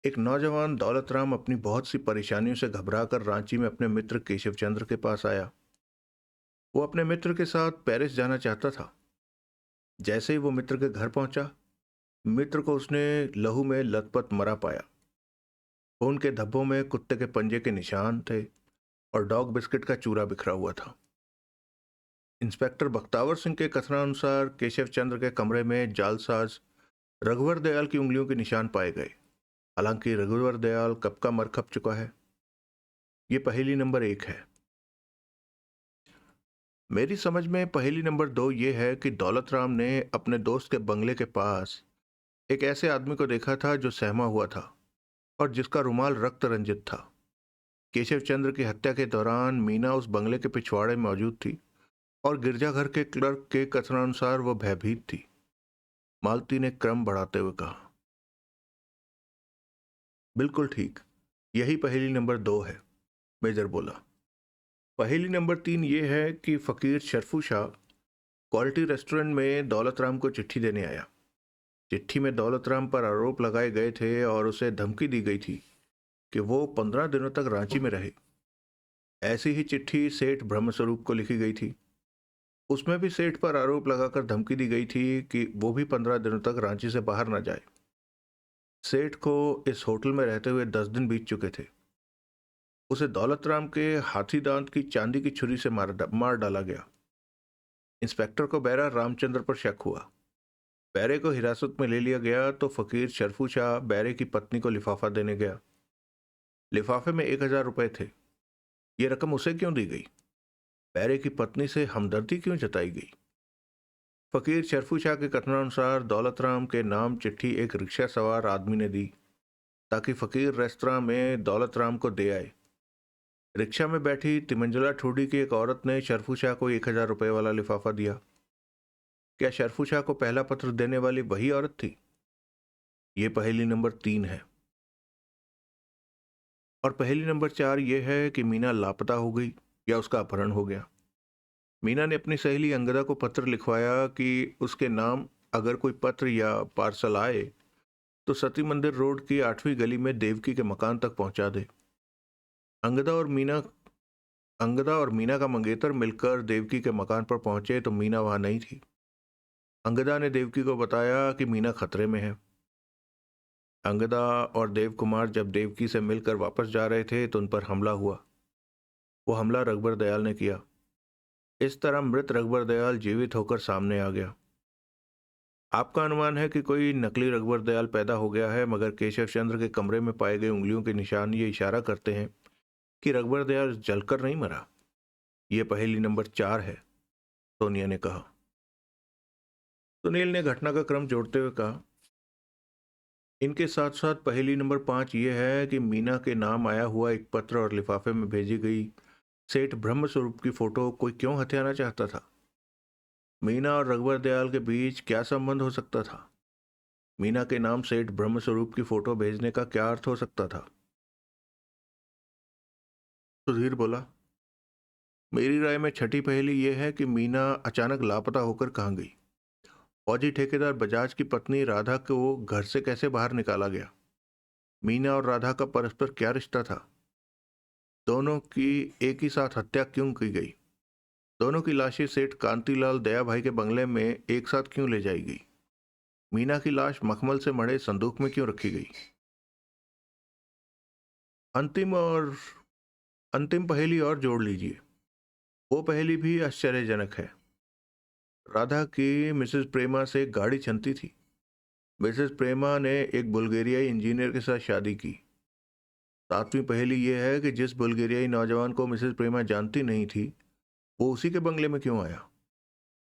एक नौजवान दौलतराम अपनी बहुत सी परेशानियों से घबराकर रांची में अपने मित्र केशव चंद्र के पास आया। वो अपने मित्र के साथ पेरिस जाना चाहता था। जैसे ही वो मित्र के घर पहुंचा, मित्र को उसने लहू में लथपथ मरा पाया। खून के धब्बों में कुत्ते के पंजे के निशान थे और डॉग बिस्किट का चूरा बिखरा हुआ था। इंस्पेक्टर बख्तावर सिंह के कथनानुसार केशव चंद्र के कमरे में जालसाज रघुवर दयाल की उंगलियों के निशान पाए गए। हालांकि रघुवर दयाल कब का मर खप चुका है। ये पहेली नंबर 1 है। मेरी समझ में पहेली नंबर 2 ये है कि दौलत राम ने अपने दोस्त के बंगले के पास एक ऐसे आदमी को देखा था जो सहमा हुआ था और जिसका रुमाल रक्त रंजित था। केशव चंद्र की हत्या के दौरान मीना उस बंगले के पिछवाड़े में मौजूद थी और गिरजाघर के क्लर्क के कथनानुसार वह भयभीत थी। मालती ने क्रम बढ़ाते हुए कहा। बिल्कुल ठीक, यही पहेली नंबर 2 है, मेजर बोला। पहेली नंबर 3 ये है कि फकीर शरफू शाह क्वालिटी रेस्टोरेंट में दौलत राम को चिट्ठी देने आया। चिट्ठी में दौलत राम पर आरोप लगाए गए थे और उसे धमकी दी गई थी कि वो 15 दिनों तक रांची में रहे। ऐसी ही चिट्ठी सेठ ब्रह्मस्वरूप को लिखी गई थी। उसमें भी सेठ पर आरोप लगाकर धमकी दी गई थी कि वो भी 15 दिनों तक रांची से बाहर न जाए। सेठ को इस होटल में रहते हुए 10 दिन बीत चुके थे। उसे दौलत राम के हाथी दांत की चांदी की छुरी से मार डाला गया। इंस्पेक्टर को बैरा रामचंद्र पर शक हुआ। बैरे को हिरासत में ले लिया गया तो फकीर शरफू शाह बैरे की पत्नी को लिफाफा देने गया। लिफाफे में 1,000 रुपए थे। ये रकम उसे क्यों दी गई? बैरे की पत्नी से हमदर्दी क्यों जताई गई? फकीर शरफू शाह के कथनानुसार दौलत राम के नाम चिट्ठी एक रिक्शा सवार आदमी ने दी ताकि फकीर रेस्तरां में दौलत राम को दे आए। रिक्शा में बैठी तिमंजला ठूडी की एक औरत ने शरफू शाह को 1,000 रुपए वाला लिफाफा दिया। क्या शरफू शाह को पहला पत्र देने वाली वही औरत थी? ये पहेली नंबर 3 है। और पहेली नंबर 4 ये है कि मीना लापता हो गई या उसका अपहरण हो गया। मीना ने अपनी सहेली अंगदा को पत्र लिखवाया कि उसके नाम अगर कोई पत्र या पार्सल आए तो सती मंदिर रोड की 8वीं गली में देवकी के मकान तक पहुंचा दे। अंगदा और मीना का मंगेतर मिलकर देवकी के मकान पर पहुंचे तो मीना वहां नहीं थी। अंगदा ने देवकी को बताया कि मीना खतरे में है। अंगदा और देव कुमार जब देवकी से मिलकर वापस जा रहे थे तो उन पर हमला हुआ। वो हमला रघुबर दयाल ने किया। इस तरह मृत रघुबर दयाल जीवित होकर सामने आ गया। आपका अनुमान है कि कोई नकली रघुबर दयाल पैदा हो गया है, मगर केशव चंद्र के कमरे में पाए गए उंगलियों के निशान ये इशारा करते हैं कि रघुबर दयाल जलकर नहीं मरा। यह पहेली नंबर 4 है, सोनिया ने कहा। सुनील ने घटना का क्रम जोड़ते हुए कहा, इनके साथ साथ पहेली नंबर 5 ये है कि मीना के नाम आया हुआ एक पत्र और लिफाफे में भेजी गई सेठ ब्रह्म स्वरूप की फोटो कोई क्यों हथियाना चाहता था? मीना और रघुवर दयाल के बीच क्या संबंध हो सकता था? मीना के नाम सेठ ब्रह्म स्वरूप की फोटो भेजने का क्या अर्थ हो सकता था? सुधीर बोला, मेरी राय में छठी पहेली यह है कि मीना अचानक लापता होकर कहाँ गई। फौजी ठेकेदार बजाज की पत्नी राधा को घर से कैसे बाहर निकाला गया? मीना और राधा का परस्पर क्या रिश्ता था? दोनों की एक ही साथ हत्या क्यों की गई? दोनों की लाशें सेठ कांतीलाल दया भाई के बंगले में एक साथ क्यों ले जाई गई? मीना की लाश मखमल से मढ़े संदूक में क्यों रखी गई? अंतिम पहेली और जोड़ लीजिए। वो पहेली भी आश्चर्यजनक है। राधा की मिसेस प्रेमा से गाड़ी छनती थी। मिसेस प्रेमा ने एक बुल्गेरियाई इंजीनियर के साथ शादी की। 7वीं पहेली यह है कि जिस बुल्गेरियाई नौजवान को मिसेस प्रेमा जानती नहीं थी वो उसी के बंगले में क्यों आया?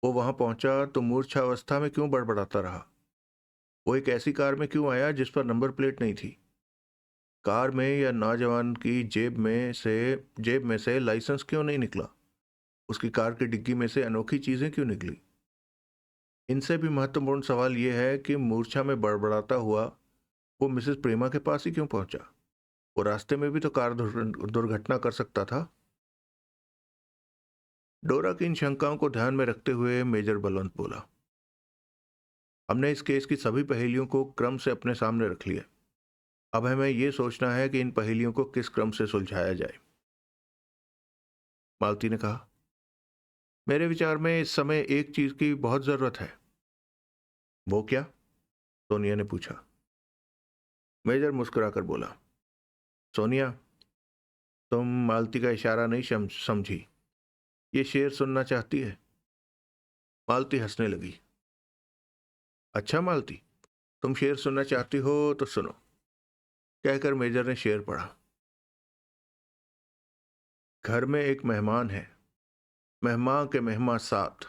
वो वहां पहुंचा तो मूर्छावस्था में क्यों बड़बड़ाता रहा? वो एक ऐसी कार में क्यों आया जिस पर नंबर प्लेट नहीं थी? कार में या नौजवान की जेब में से लाइसेंस क्यों नहीं निकला? उसकी कार की डिग्गी में से अनोखी चीजें क्यों निकली? इनसे भी महत्वपूर्ण सवाल यह है कि मूर्छा में बड़बड़ाता हुआ वो मिसेस प्रेमा के पास ही क्यों पहुंचा? वो रास्ते में भी तो कार दुर्घटना कर सकता था। डोरा की इन शंकाओं को ध्यान में रखते हुए मेजर बलवंत बोला, हमने इस केस की सभी पहेलियों को क्रम से अपने सामने रख लिया। अब हमें यह सोचना है कि इन पहेलियों को किस क्रम से सुलझाया जाए। मालती ने कहा, मेरे विचार में इस समय एक चीज की बहुत जरूरत है। वो क्या? सोनिया ने पूछा। मेजर मुस्कुराकर बोला, सोनिया, तुम मालती का इशारा नहीं समझी। ये शेर सुनना चाहती है। मालती हंसने लगी। अच्छा मालती, तुम शेर सुनना चाहती हो तो सुनो, कहकर मेजर ने शेर पढ़ा। घर में एक मेहमान है, मेहमान के मेहमान साथ,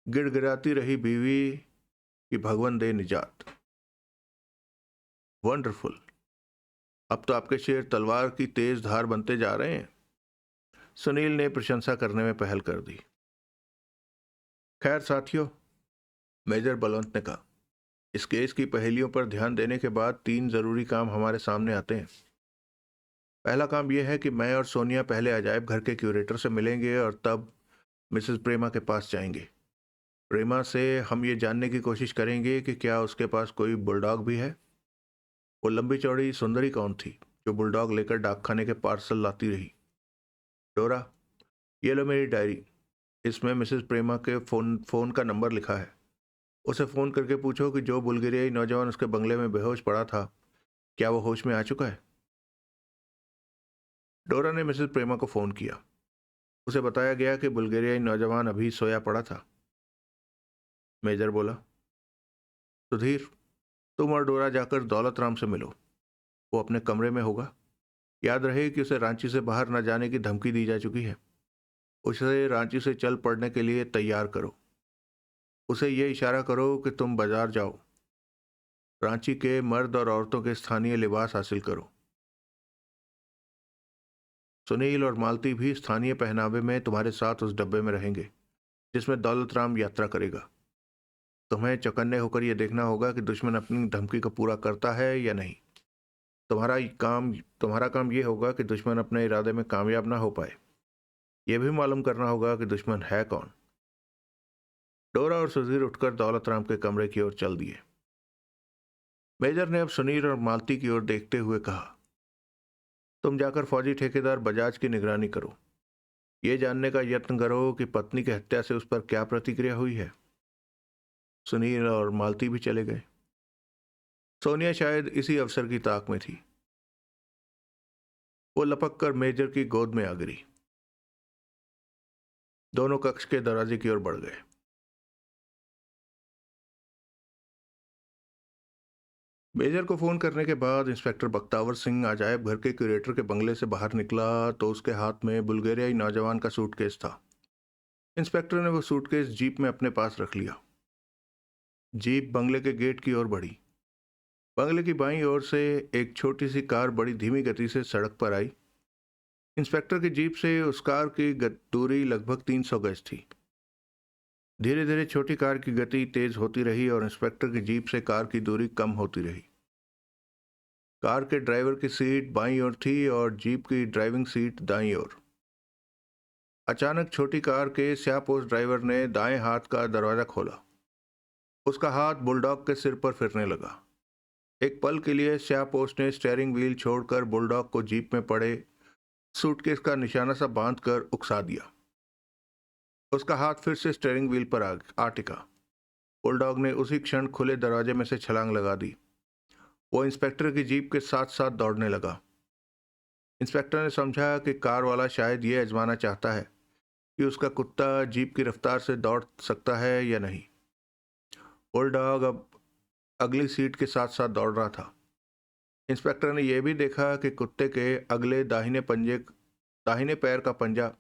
गिड़गिड़ाती रही बीवी कि भगवान दे निजात। वंडरफुल। अब तो आपके शेर तलवार की तेज धार बनते जा रहे हैं। सुनील ने प्रशंसा करने में पहल कर दी। खैर साथियों, मेजर बलवंत ने कहा, इस केस की पहेलियों पर ध्यान देने के बाद 3 जरूरी काम हमारे सामने आते हैं। पहला काम यह है कि मैं और सोनिया पहले अजायब घर के क्यूरेटर से मिलेंगे और तब मिसेस प्रेमा के पास जाएंगे। प्रेमा से हम ये जानने की कोशिश करेंगे कि क्या उसके पास कोई बुलडॉग भी है। वो लंबी चौड़ी सुंदरी कौन थी जो बुलडॉग लेकर डाकखाने के पार्सल लाती रही? डोरा, ये लो मेरी डायरी, इसमें मिसेस प्रेमा के फोन का नंबर लिखा है। उसे फोन करके पूछो कि जो बुल्गेरियाई नौजवान उसके बंगले में बेहोश पड़ा था क्या वो होश में आ चुका है। डोरा ने मिसेस प्रेमा को फोन किया। उसे बताया गया कि बुल्गारियाई नौजवान अभी सोया पड़ा था। मेजर बोला, सुधीर, तुम और डोरा जाकर दौलत राम से मिलो। वो अपने कमरे में होगा। याद रहे कि उसे रांची से बाहर न जाने की धमकी दी जा चुकी है। उसे रांची से चल पड़ने के लिए तैयार करो। उसे ये इशारा करो कि तुम बाजार जाओ। रांची के मर्द और औरतों के स्थानीय लिबास हासिल करो। सुनील और मालती भी स्थानीय पहनावे में तुम्हारे साथ उस डब्बे में रहेंगे जिसमें दौलत राम यात्रा करेगा। तुम्हें चौकन्ने होकर यह देखना होगा कि दुश्मन अपनी धमकी को पूरा करता है या नहीं। तुम्हारा काम यह होगा कि दुश्मन अपने इरादे में कामयाब ना हो पाए। यह भी मालूम करना होगा कि दुश्मन है कौन। डोरा और सुधीर उठकर दौलत राम के कमरे की ओर चल दिए। मेजर ने अब सुनील और मालती की ओर देखते हुए कहा, तुम जाकर फौजी ठेकेदार बजाज की निगरानी करो। ये जानने का यत्न करो कि पत्नी की हत्या से उस पर क्या प्रतिक्रिया हुई है। सुनील और मालती भी चले गए। सोनिया शायद इसी अवसर की ताक में थी। वो लपक कर मेजर की गोद में आ गिरी। दोनों कक्ष के दरवाजे की ओर बढ़ गए। मेजर को फोन करने के बाद इंस्पेक्टर बख्तावर सिंह अजायब घर के क्यूरेटर के बंगले से बाहर निकला तो उसके हाथ में बुल्गारियाई नौजवान का सूटकेस था। इंस्पेक्टर ने वो सूटकेस जीप में अपने पास रख लिया। जीप बंगले के गेट की ओर बढ़ी। बंगले की बाईं ओर से एक छोटी सी कार बड़ी धीमी गति से सड़क पर आई। इंस्पेक्टर की जीप से उस कार की दूरी लगभग 300 गज थी। धीरे धीरे छोटी कार की गति तेज होती रही और इंस्पेक्टर की जीप से कार की दूरी कम होती रही। कार के ड्राइवर की सीट बाईं ओर थी और जीप की ड्राइविंग सीट दाईं ओर। अचानक छोटी कार के स्यापोश ड्राइवर ने दाएं हाथ का दरवाजा खोला। उसका हाथ बुलडॉग के सिर पर फिरने लगा। एक पल के लिए स्यापोश ने स्टीयरिंग व्हील छोड़कर बुलडॉग को जीप में पड़े सूटकेस का निशाना सा बांधकर उकसा दिया। उसका हाथ फिर से स्टीयरिंग व्हील पर आ टिका। बुलडॉग ने उसी क्षण खुले दरवाजे में से छलांग लगा दी। वो इंस्पेक्टर की जीप के साथ साथ दौड़ने लगा। इंस्पेक्टर ने समझा कि कार वाला शायद ये आजमाना चाहता है कि उसका कुत्ता जीप की रफ्तार से दौड़ सकता है या नहीं। बुलडॉग अब अगली सीट के साथ साथ दौड़ रहा था। इंस्पेक्टर ने यह भी देखा कि कुत्ते के अगले दाहिने पैर का पंजा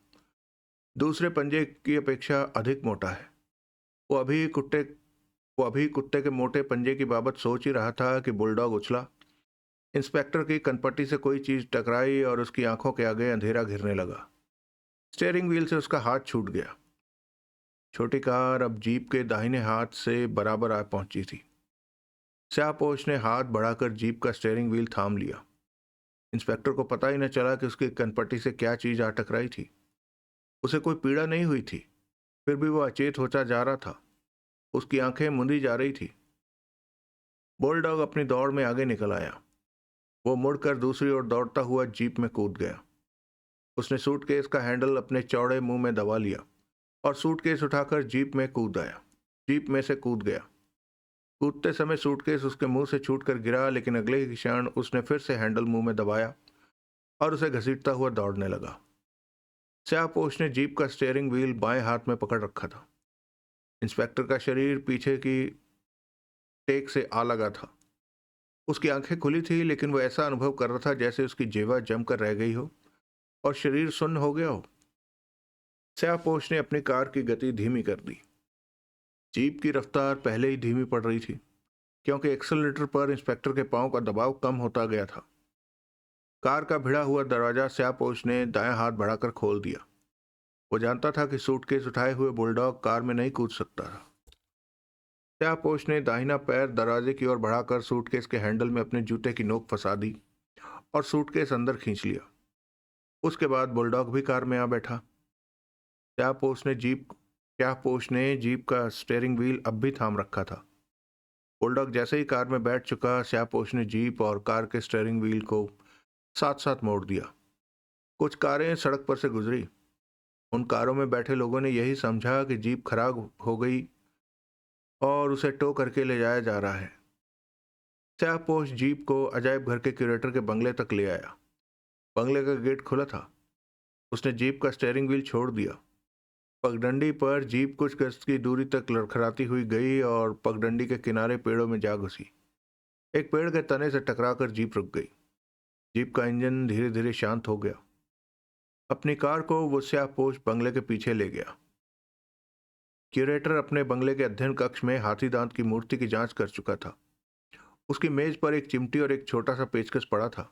दूसरे पंजे की अपेक्षा अधिक मोटा है। वो अभी कुत्ते के मोटे पंजे की बाबत सोच ही रहा था कि बुलडॉग उछला। इंस्पेक्टर की कनपट्टी से कोई चीज टकराई और उसकी आंखों के आगे अंधेरा घिरने लगा। स्टीयरिंग व्हील से उसका हाथ छूट गया। छोटी कार अब जीप के दाहिने हाथ से बराबर आ पहुंची थी। स्यापोश ने हाथ बढ़ाकर जीप का स्टीयरिंग व्हील थाम लिया। इंस्पेक्टर को पता ही न चला कि उसकी कनपट्टी से क्या चीज आ टकराई थी। उसे कोई पीड़ा नहीं हुई थी, फिर भी वह अचेत होता जा रहा था। उसकी आंखें मुंदी जा रही थी। बुलडॉग अपनी दौड़ में आगे निकल आया। वो मुड़कर दूसरी ओर दौड़ता हुआ जीप में कूद गया। उसने सूटकेस का हैंडल अपने चौड़े मुंह में दबा लिया और सूटकेस उठाकर जीप में से कूद गया। कूदते समय सूटकेस उसके मुंह से छूटकर गिरा, लेकिन अगले ही क्षण उसने फिर से हैंडल मुंह में दबाया और उसे घसीटता हुआ दौड़ने लगा। स्यापोश ने जीप का स्टीयरिंग व्हील बाएं हाथ में पकड़ रखा था। इंस्पेक्टर का शरीर पीछे की टेक से आ लगा था। उसकी आंखें खुली थी, लेकिन वो ऐसा अनुभव कर रहा था जैसे उसकी जेवा जमकर रह गई हो और शरीर सुन्न हो गया हो। स्यापोश ने अपनी कार की गति धीमी कर दी। जीप की रफ्तार पहले ही धीमी पड़ रही थी क्योंकि एक्सेलरेटर पर इंस्पेक्टर के पांव का दबाव कम होता गया था। कार का भिड़ा हुआ दरवाजा स्यापोश ने दायां हाथ बढ़ाकर खोल दिया। वो जानता था कि सूटकेस उठाए हुए बुलडॉग कार में नहीं कूद सकता था। स्यापोश ने दाहिना पैर दरवाजे की ओर बढ़ाकर सूटकेस के हैंडल में अपने जूते की नोक फंसा दी और सूटकेस अंदर खींच लिया। उसके बाद बुलडॉग भी कार में आ बैठा। स्यापोश ने जीप का स्टीयरिंग व्हील अब भी थाम रखा था। बुलडॉग जैसे ही कार में बैठ चुका, स्यापोश ने जीप और कार के स्टीयरिंग व्हील को साथ साथ मोड़ दिया। कुछ कारें सड़क पर से गुजरी। उन कारों में बैठे लोगों ने यही समझा कि जीप खराब हो गई और उसे टो करके ले जाया जा रहा है। स्यापोश जीप को अजायब घर के क्यूरेटर के बंगले तक ले आया। बंगले का गेट खुला था। उसने जीप का स्टीयरिंग व्हील छोड़ दिया। पगडंडी पर जीप कुछ गज की दूरी तक लड़खड़ाती हुई गई और पगडंडी के किनारे पेड़ों में जा घुसी। एक पेड़ के तने से टकराकर जीप रुक गई। जीप का इंजन धीरे धीरे शांत हो गया। अपनी कार को वो स्याहपोश बंगले के पीछे ले गया। क्यूरेटर अपने बंगले के अध्ययन कक्ष में हाथी दांत की मूर्ति की जांच कर चुका था। उसकी मेज पर एक चिमटी और एक छोटा सा पेचकस पड़ा था।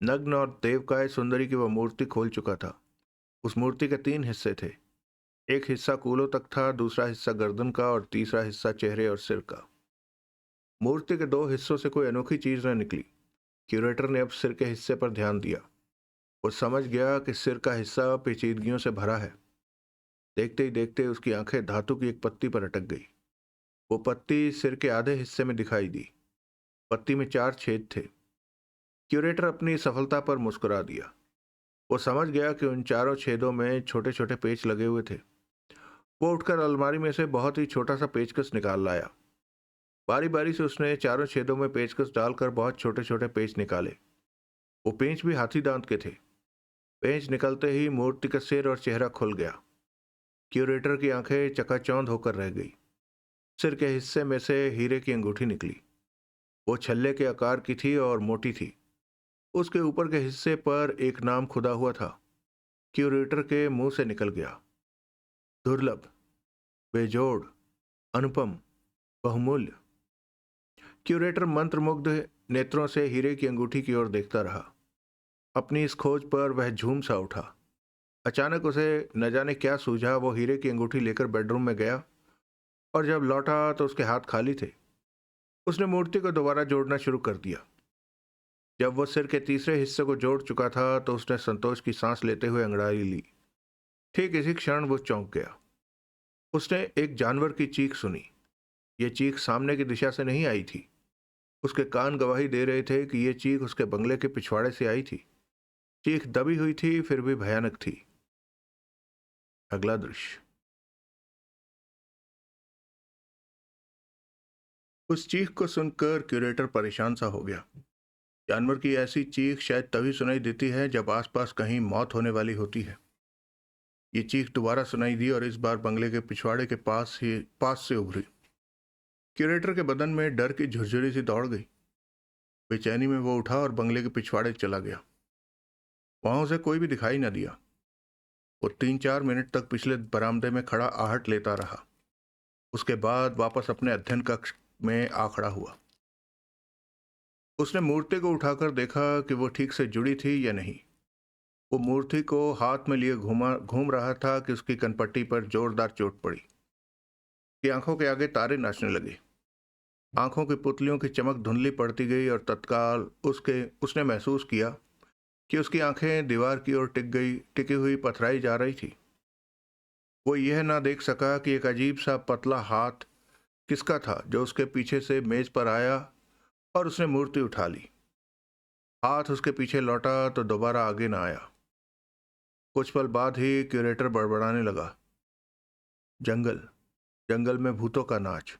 नग्न और देवकाय सुंदरी की वह मूर्ति खोल चुका था। उस मूर्ति के 3 हिस्से थे। एक हिस्सा कूलों तक था, दूसरा हिस्सा गर्दन का और तीसरा हिस्सा चेहरे और सिर का। मूर्ति के 2 हिस्सों से कोई अनोखी चीज न निकली। क्यूरेटर ने अब सिर के हिस्से पर ध्यान दिया। वो समझ गया कि सिर का हिस्सा पेचीदगियों से भरा है। देखते ही देखते उसकी आंखें धातु की एक पत्ती पर अटक गई। वो पत्ती सिर के आधे हिस्से में दिखाई दी। पत्ती में 4 छेद थे। क्यूरेटर अपनी सफलता पर मुस्कुरा दिया। वो समझ गया कि उन चारों छेदों में छोटे छोटे पेच लगे हुए थे। वो उठकर अलमारी में से बहुत ही छोटा सा पेचकस निकाल लाया। बारी बारी से उसने चारों छेदों में पेचकस डालकर बहुत छोटे छोटे पेच निकाले। वो पेंच भी हाथी दांत के थे। पेंच निकलते ही मूर्ति का सिर और चेहरा खुल गया। क्यूरेटर की आंखें चकाचौंध होकर रह गई। सिर के हिस्से में से हीरे की अंगूठी निकली। वो छल्ले के आकार की थी और मोटी थी। उसके ऊपर के हिस्से पर एक नाम खुदा हुआ था। क्यूरेटर के मुंह से निकल गया, दुर्लभ, बेजोड़, अनुपम, बहुमूल्य। क्यूरेटर मंत्रमुग्ध नेत्रों से हीरे की अंगूठी की ओर देखता रहा। अपनी इस खोज पर वह झूम सा उठा। अचानक उसे न जाने क्या सूझा। वो हीरे की अंगूठी लेकर बेडरूम में गया और जब लौटा तो उसके हाथ खाली थे। उसने मूर्ति को दोबारा जोड़ना शुरू कर दिया। जब वो सिर के तीसरे हिस्से को जोड़ चुका था तो उसने संतोष की सांस लेते हुए अंगड़ाई ली। ठीक इसी क्षण वो चौंक गया। उसने एक जानवर की चीख सुनी। ये चीख सामने की दिशा से नहीं आई थी। उसके कान गवाही दे रहे थे कि ये चीख उसके बंगले के पिछवाड़े से आई थी। चीख दबी हुई थी, फिर भी भयानक थी। अगला दृश्य। उस चीख को सुनकर क्यूरेटर परेशान सा हो गया। जानवर की ऐसी चीख शायद तभी सुनाई देती है जब आसपास कहीं मौत होने वाली होती है। ये चीख दोबारा सुनाई दी और इस बार बंगले के पिछवाड़े के पास से उभरी। क्यूरेटर के बदन में डर की झुरझुरी सी दौड़ गई। बेचैनी में वो उठा और बंगले के पिछवाड़े चला गया। वहां उसे कोई भी दिखाई न दिया। वो 3-4 मिनट तक पिछले बरामदे में खड़ा आहट लेता रहा। उसके बाद वापस अपने अध्ययन कक्ष में आ खड़ा हुआ। उसने मूर्ति को उठाकर देखा कि वो ठीक से जुड़ी थी या नहीं। वो मूर्ति को हाथ में लिए घूम रहा था कि उसकी कनपट्टी पर जोरदार चोट पड़ी। कि आंखों के आगे तारे नाचने लगे। आंखों की पुतलियों की चमक धुंधली पड़ती गई और तत्काल उसने महसूस किया कि उसकी आंखें दीवार की ओर टिकी हुई पथराई जा रही थी। वो यह ना देख सका कि एक अजीब सा पतला हाथ किसका था जो उसके पीछे से मेज पर आया और उसने मूर्ति उठा ली। हाथ उसके पीछे लौटा तो दोबारा आगे ना आया। कुछ पल बाद ही क्यूरेटर बड़बड़ाने लगा, जंगल, जंगल में भूतों का नाच।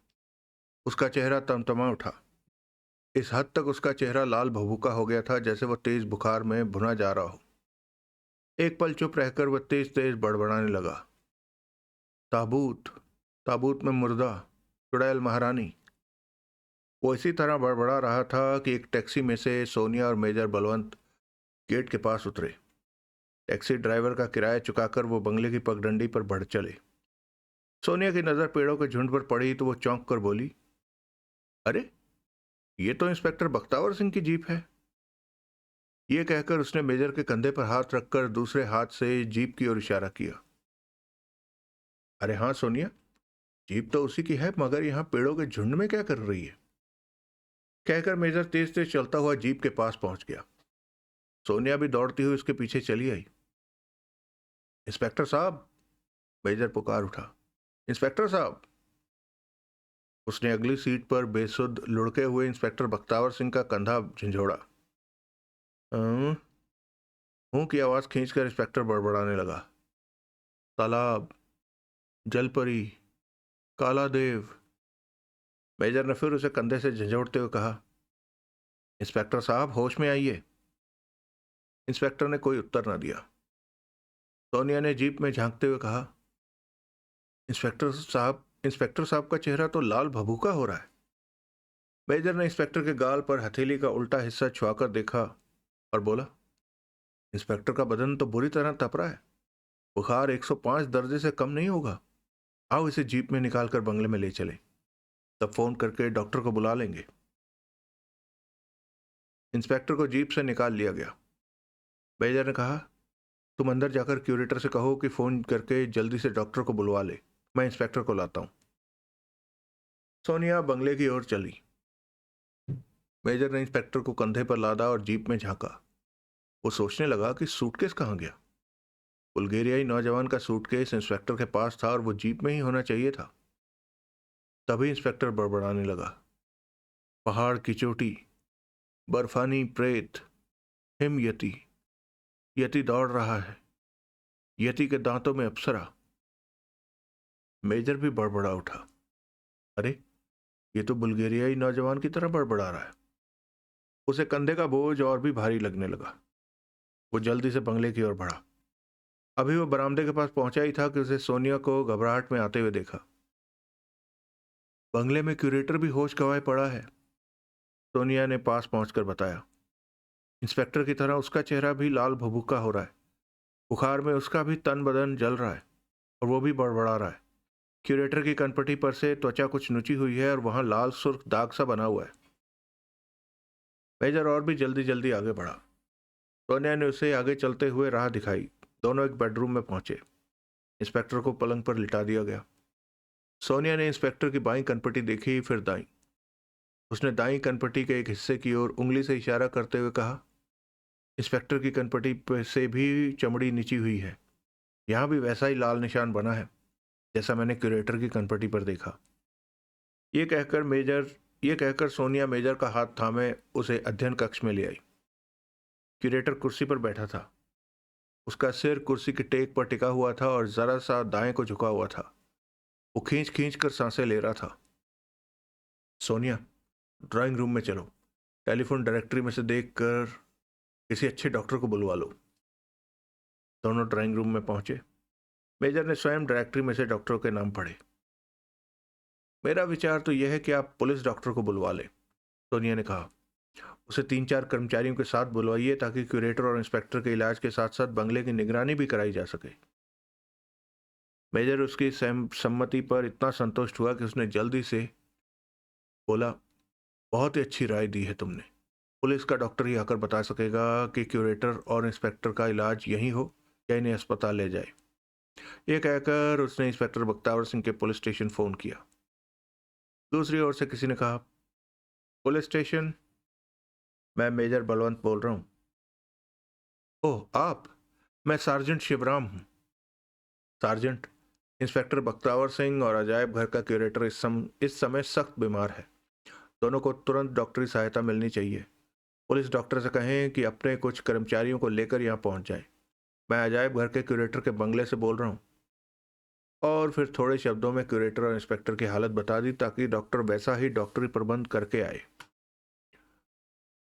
उसका चेहरा तमतमा उठा। इस हद तक उसका चेहरा लाल भभूका हो गया था जैसे वह तेज बुखार में भुना जा रहा हो। एक पल चुप रहकर वह तेज तेज बड़बड़ाने लगा, ताबूत, ताबूत में मुर्दा, चुड़ैल महारानी। वो इसी तरह बड़बड़ा रहा था कि एक टैक्सी में से सोनिया और मेजर बलवंत गेट के पास उतरे। टैक्सी ड्राइवर का किराया चुकाकर वो बंगले की पगडंडी पर बढ़ चले। सोनिया की नज़र पेड़ों के झुंड पर पड़ी तो वो चौंक कर बोली, अरे, ये तो इंस्पेक्टर बख्तावर सिंह की जीप है। ये कहकर उसने मेजर के कंधे पर हाथ रखकर दूसरे हाथ से जीप की ओर इशारा किया। अरे हाँ सोनिया, जीप तो उसी की है, मगर यहाँ पेड़ों के झुंड में क्या कर रही है? कहकर मेजर तेज तेज चलता हुआ जीप के पास पहुंच गया। सोनिया भी दौड़ती हुई उसके पीछे चली आई। इंस्पेक्टर साहब, मेजर पुकार उठा, इंस्पेक्टर साहब। उसने अगली सीट पर बेसुध लुढ़के हुए इंस्पेक्टर बख्तावर सिंह का कंधा झंझोड़ा। हूं की आवाज खींचकर इंस्पेक्टर बड़बड़ाने लगा, तालाब, जलपरी, काला देव। मेजर ने फिर उसे कंधे से झंझोड़ते हुए कहा, इंस्पेक्टर साहब होश में आइए। इंस्पेक्टर ने कोई उत्तर न दिया। सोनिया ने जीप में झांकते हुए कहा, इंस्पेक्टर साहब का चेहरा तो लाल भभूका हो रहा है। मेजर ने इंस्पेक्टर के गाल पर हथेली का उल्टा हिस्सा छुआकर देखा और बोला, इंस्पेक्टर का बदन तो बुरी तरह तप रहा है। बुखार 105 दर्जे से कम नहीं होगा। आओ इसे जीप में निकालकर बंगले में ले चले, तब फोन करके डॉक्टर को बुला लेंगे। इंस्पेक्टर को जीप से निकाल लिया गया। मेजर ने कहा, तुम अंदर जाकर क्यूरेटर से कहो कि फोन करके जल्दी से डॉक्टर को बुलवा ले, मैं इंस्पेक्टर को लाता हूं। सोनिया बंगले की ओर चली। मेजर ने इंस्पेक्टर को कंधे पर लादा और जीप में झांका। वो सोचने लगा कि सूटकेस कहाँ गया। बुल्गेरियाई नौजवान का सूटकेस इंस्पेक्टर के पास था और वो जीप में ही होना चाहिए था। तभी इंस्पेक्टर बड़बड़ाने लगा, पहाड़ की चोटी, बर्फानी प्रेत, हिम यति, यति दौड़ रहा है, यति के दांतों में अप्सरा। मेजर भी बड़बड़ा उठा, अरे ये तो बुल्गेरियाई नौजवान की तरह बड़बड़ा रहा है। उसे कंधे का बोझ और भी भारी लगने लगा। वो जल्दी से बंगले की ओर बढ़ा। अभी वो बरामदे के पास पहुंचा ही था कि उसे सोनिया को घबराहट में आते हुए देखा। बंगले में क्यूरेटर भी होश गंवाए पड़ा है, सोनिया ने पास पहुंचकर बताया। इंस्पेक्टर की तरह उसका चेहरा भी लाल भभूका हो रहा है। बुखार में उसका भी तन बदन जल रहा है और वो भी बड़बड़ा रहा है। क्यूरेटर की कनपटी पर से त्वचा कुछ नुची हुई है और वहां लाल सुर्ख दाग सा बना हुआ है। मेजर और भी जल्दी जल्दी आगे बढ़ा। सोनिया ने उसे आगे चलते हुए राह दिखाई। दोनों एक बेडरूम में पहुंचे। इंस्पेक्टर को पलंग पर लिटा दिया गया। सोनिया ने इंस्पेक्टर की बाईं कनपटी देखी, फिर दाईं। उसने दाईं कनपटी के एक हिस्से की ओर उंगली से इशारा करते हुए कहा, इंस्पेक्टर की कनपटी से भी चमड़ी नीची हुई है। यहां भी वैसा ही लाल निशान बना है जैसा मैंने क्यूरेटर की कनपटी पर देखा। ये कहकर सोनिया मेजर का हाथ थामे उसे अध्ययन कक्ष में ले आई। क्यूरेटर कुर्सी पर बैठा था। उसका सिर कुर्सी की टेक पर टिका हुआ था और जरा सा दाएं को झुका हुआ था। वो खींच खींच कर सांसें ले रहा था। सोनिया, ड्राइंग रूम में चलो, टेलीफोन डायरेक्टरी में से देखकर किसी अच्छे डॉक्टर को बुलवा लो। दोनों ड्राइंग रूम में पहुंचे। मेजर ने स्वयं डायरेक्टरी में से डॉक्टरों के नाम पढ़े। मेरा विचार तो यह है कि आप पुलिस डॉक्टर को बुलवा लें, सोनिया ने कहा। उसे 3-4 कर्मचारियों के साथ बुलवाइए ताकि क्यूरेटर और इंस्पेक्टर के इलाज के साथ साथ बंगले की निगरानी भी कराई जा सके। मेजर उसकी सम्मति पर इतना संतुष्ट हुआ कि उसने जल्दी से बोला, बहुत ही अच्छी राय दी है तुमने। पुलिस का डॉक्टर ही आकर बता सकेगा कि क्यूरेटर और इंस्पेक्टर का इलाज यहीं हो या इन्हें अस्पताल ले जाए। यह कहकर उसने इंस्पेक्टर बख्तावर सिंह के पुलिस स्टेशन फोन किया। दूसरी ओर से किसी ने कहा, पुलिस स्टेशन, मैं मेजर बलवंत बोल रहा हूं। ओह आप, मैं सार्जेंट शिवराम हूं। सार्जेंट, इंस्पेक्टर बख्तावर सिंह और अजायब घर का क्यूरेटर इस समय सख्त बीमार है। दोनों को तुरंत डॉक्टरी सहायता मिलनी चाहिए। पुलिस डॉक्टर से कहें कि अपने कुछ कर्मचारियों को लेकर यहाँ पहुंच जाए। मैं अजायब घर के क्यूरेटर के बंगले से बोल रहा हूँ। और फिर थोड़े शब्दों में क्यूरेटर और इंस्पेक्टर की हालत बता दी ताकि डॉक्टर वैसा ही डॉक्टरी प्रबंध करके आए।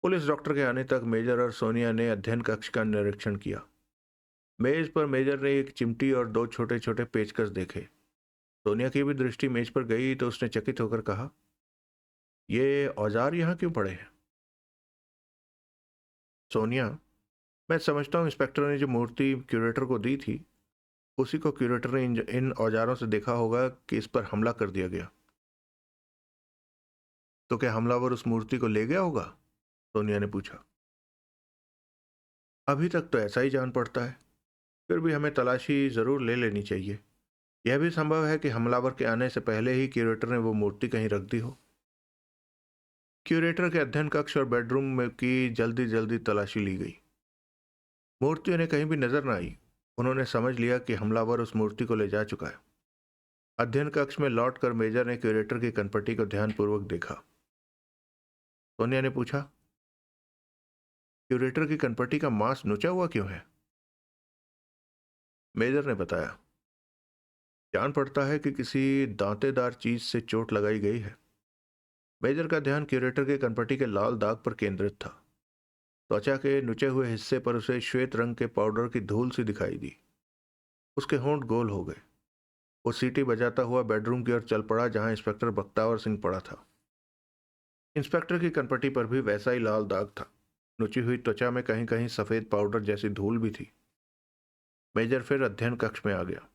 पुलिस डॉक्टर के आने तक मेजर और सोनिया ने अध्ययन कक्ष का निरीक्षण किया। मेज पर मेजर ने एक चिमटी और 2 छोटे छोटे पेचकस देखे। सोनिया की भी दृष्टि मेज पर गई तो उसने चकित होकर कहा, ये औजार यहाँ क्यों पड़े हैं? सोनिया, मैं समझता हूँ इंस्पेक्टर ने जो मूर्ति क्यूरेटर को दी थी उसी को क्यूरेटर ने इन औजारों से देखा होगा कि इस पर हमला कर दिया गया। तो क्या हमलावर उस मूर्ति को ले गया होगा? सोनिया ने पूछा। अभी तक तो ऐसा ही जान पड़ता है, फिर भी हमें तलाशी जरूर ले लेनी चाहिए। यह भी संभव है कि हमलावर के आने से पहले ही क्यूरेटर ने वो मूर्ति कहीं रख दी हो। क्यूरेटर के अध्ययन कक्ष और बेडरूम में की जल्दी जल्दी तलाशी ली गई। मूर्ति उन्हें कहीं भी नजर न आई। उन्होंने समझ लिया कि हमलावर उस मूर्ति को ले जा चुका है। अध्ययन कक्ष में लौटकर मेजर ने क्यूरेटर की कनपटी को ध्यानपूर्वक देखा। सोनिया ने पूछा, क्यूरेटर की कनपटी का मांस नुचा हुआ क्यों है? मेजर ने बताया, जान पड़ता है कि किसी दांतेदार चीज से चोट लगाई गई है। मेजर का ध्यान क्यूरेटर के कनपटी के लाल दाग पर केंद्रित था। त्वचा के नुचे हुए हिस्से पर उसे श्वेत रंग के पाउडर की धूल सी दिखाई दी। उसके होंठ गोल हो गए। वो सीटी बजाता हुआ बेडरूम की ओर चल पड़ा जहां इंस्पेक्टर बख्तावर सिंह पड़ा था। इंस्पेक्टर की कनपटी पर भी वैसा ही लाल दाग था। नुची हुई त्वचा में कहीं कहीं सफेद पाउडर जैसी धूल भी थी। मेजर फिर अध्ययन कक्ष में आ गया।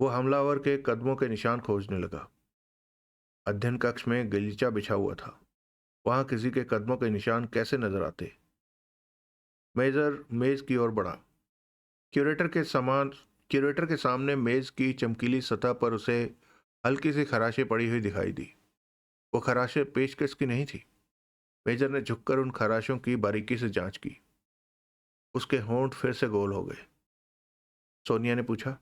वो हमलावर के कदमों के निशान खोजने लगा। अध्ययन कक्ष में गलीचा बिछा हुआ था। वहां किसी के कदमों के निशान कैसे नजर आते? मेजर मेज की ओर बढ़ा। क्यूरेटर के सामने मेज की चमकीली सतह पर उसे हल्की सी खराशें पड़ी हुई दिखाई दी। वो खराशें पेचकस की नहीं थी। मेजर ने झुककर उन खराशों की बारीकी से जांच की। उसके होंठ फिर से गोल हो गए। सोनिया ने पूछा,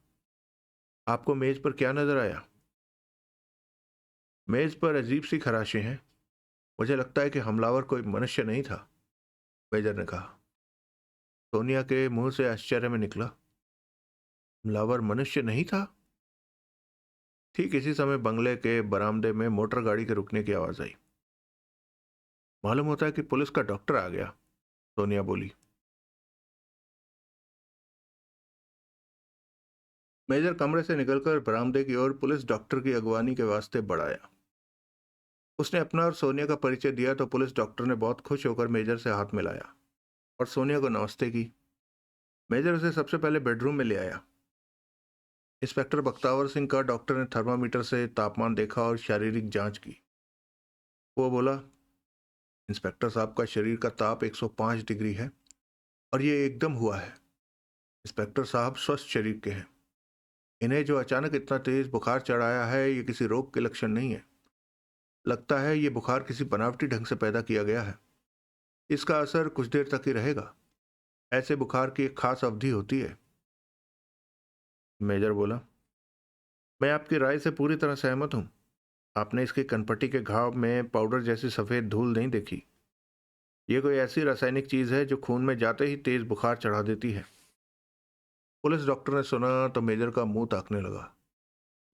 आपको मेज पर क्या नजर आया? मेज पर अजीब सी खराशें हैं। मुझे लगता है कि हमलावर कोई मनुष्य नहीं था, मेजर ने कहा। सोनिया के मुंह से आश्चर्य में निकला, हमलावर मनुष्य नहीं था? ठीक इसी समय बंगले के बरामदे में मोटर गाड़ी के रुकने की आवाज आई। मालूम होता है कि पुलिस का डॉक्टर आ गया, सोनिया बोली। मेजर कमरे से निकलकर बरामदे की ओर पुलिस डॉक्टर की अगवानी के वास्ते बढ़ाया। उसने अपना और सोनिया का परिचय दिया तो पुलिस डॉक्टर ने बहुत खुश होकर मेजर से हाथ मिलाया और सोनिया को नमस्ते की। मेजर उसे सबसे पहले बेडरूम में ले आया। इंस्पेक्टर बख्तावर सिंह का डॉक्टर ने थर्मामीटर से तापमान देखा और शारीरिक जांच की। वो बोला, इंस्पेक्टर साहब का शरीर का ताप 105 डिग्री है और ये एकदम हुआ है। इंस्पेक्टर साहब स्वस्थ शरीर के हैं। इन्हें जो अचानक इतना तेज बुखार चढ़ाया है ये किसी रोग के लक्षण नहीं है। लगता है ये बुखार किसी बनावटी ढंग से पैदा किया गया है। इसका असर कुछ देर तक ही रहेगा। ऐसे बुखार की एक खास अवधि होती है। मेजर बोला, मैं आपकी राय से पूरी तरह सहमत हूं। आपने इसकी कनपटी के घाव में पाउडर जैसी सफेद धूल नहीं देखी। ये कोई ऐसी रासायनिक चीज है जो खून में जाते ही तेज बुखार चढ़ा देती है। पुलिस डॉक्टर ने सुना तो मेजर का मुंह ताकने लगा।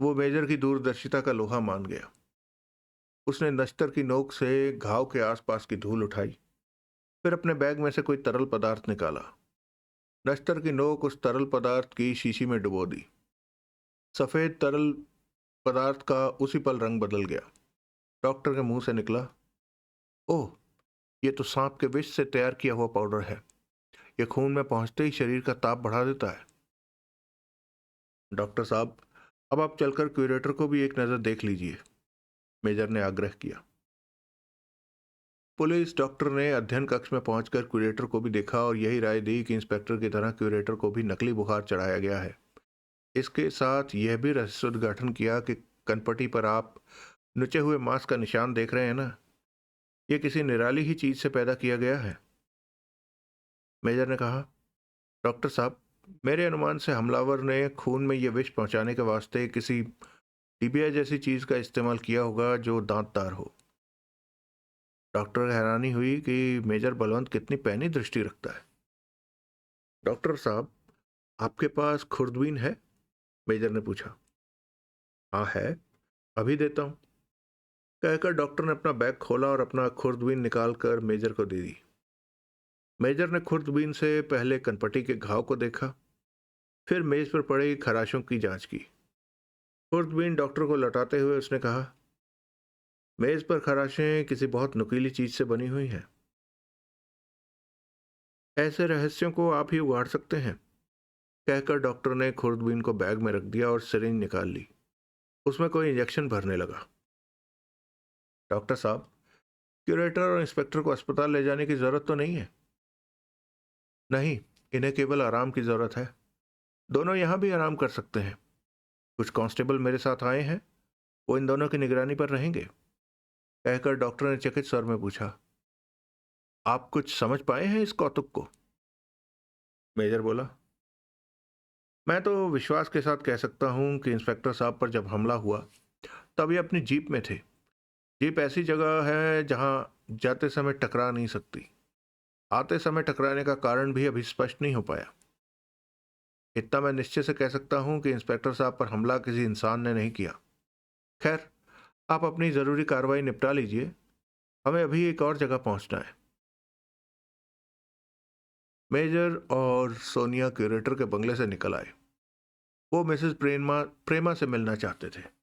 वो मेजर की दूरदर्शिता का लोहा मान गया। उसने नश्तर की नोक से घाव के आसपास की धूल उठाई, फिर अपने बैग में से कोई तरल पदार्थ निकाला। नश्तर की नोक उस तरल पदार्थ की शीशी में डुबो दी। सफेद तरल पदार्थ का उसी पल रंग बदल गया। डॉक्टर के मुंह से निकला, ओह, ये तो सांप के विष से तैयार किया हुआ पाउडर है। ये खून में पहुंचते ही शरीर का ताप बढ़ा देता है। डॉक्टर साहब, अब आप चलकर क्यूरेटर को भी एक नजर देख लीजिए, मेजर ने आग्रह किया। पुलिस डॉक्टर ने अध्ययन कक्ष में पहुंचकर क्यूरेटर को भी देखा और यही राय दी कि इंस्पेक्टर की तरह क्यूरेटर को भी नकली बुखार चढ़ाया गया है। इसके साथ यह भी रहस्योद्घाटन किया कि कनपटी पर आप नुचे हुए मांस का निशान देख रहे हैं ना, यह किसी निराली ही चीज से पैदा किया गया है। मेजर ने कहा, डॉक्टर साहब, मेरे अनुमान से हमलावर ने खून में यह विष पहुंचाने के वास्ते किसी टीबिया जैसी चीज का इस्तेमाल किया होगा जो दांतदार हो। डॉक्टर को हैरानी हुई कि मेजर बलवंत कितनी पैनी दृष्टि रखता है। डॉक्टर साहब, आपके पास खुर्दबीन है? मेजर ने पूछा। हाँ है, अभी देता हूं, कहकर डॉक्टर ने अपना बैग खोला और अपना खुर्दबीन निकालकर मेजर को दे दी। मेजर ने खुर्दबीन से पहले कनपटी के घाव को देखा, फिर मेज पर पड़े खराशों की जांच की। खुर्दबीन डॉक्टर को लौटाते हुए उसने कहा, मेज पर खराशें किसी बहुत नुकीली चीज से बनी हुई हैं। ऐसे रहस्यों को आप ही उगाड़ सकते हैं, कहकर डॉक्टर ने खुर्दबीन को बैग में रख दिया और सिरिंज निकाल ली। उसमें कोई इंजेक्शन भरने लगा। डॉक्टर साहब, क्यूरेटर और इंस्पेक्टर को अस्पताल ले जाने की जरूरत तो नहीं है? नहीं, इन्हें केवल आराम की जरूरत है। दोनों यहां भी आराम कर सकते हैं। कुछ कांस्टेबल मेरे साथ आए हैं, वो इन दोनों की निगरानी पर रहेंगे, कहकर डॉक्टर ने चकित स्वर में पूछा, आप कुछ समझ पाए हैं इस कौतुक को? मेजर बोला, मैं तो विश्वास के साथ कह सकता हूं कि इंस्पेक्टर साहब पर जब हमला हुआ तब ये अपनी जीप में थे। जीप ऐसी जगह है जहां जाते समय टकरा नहीं सकती। आते समय टकराने का कारण भी अभी स्पष्ट नहीं हो पाया। इतना मैं निश्चय से कह सकता हूं कि इंस्पेक्टर साहब पर हमला किसी इंसान ने नहीं किया। खैर, आप अपनी जरूरी कार्रवाई निपटा लीजिए, हमें अभी एक और जगह पहुंचना है। मेजर और सोनिया क्यूरेटर के बंगले से निकल आए। वो मिसेस प्रेमा से मिलना चाहते थे।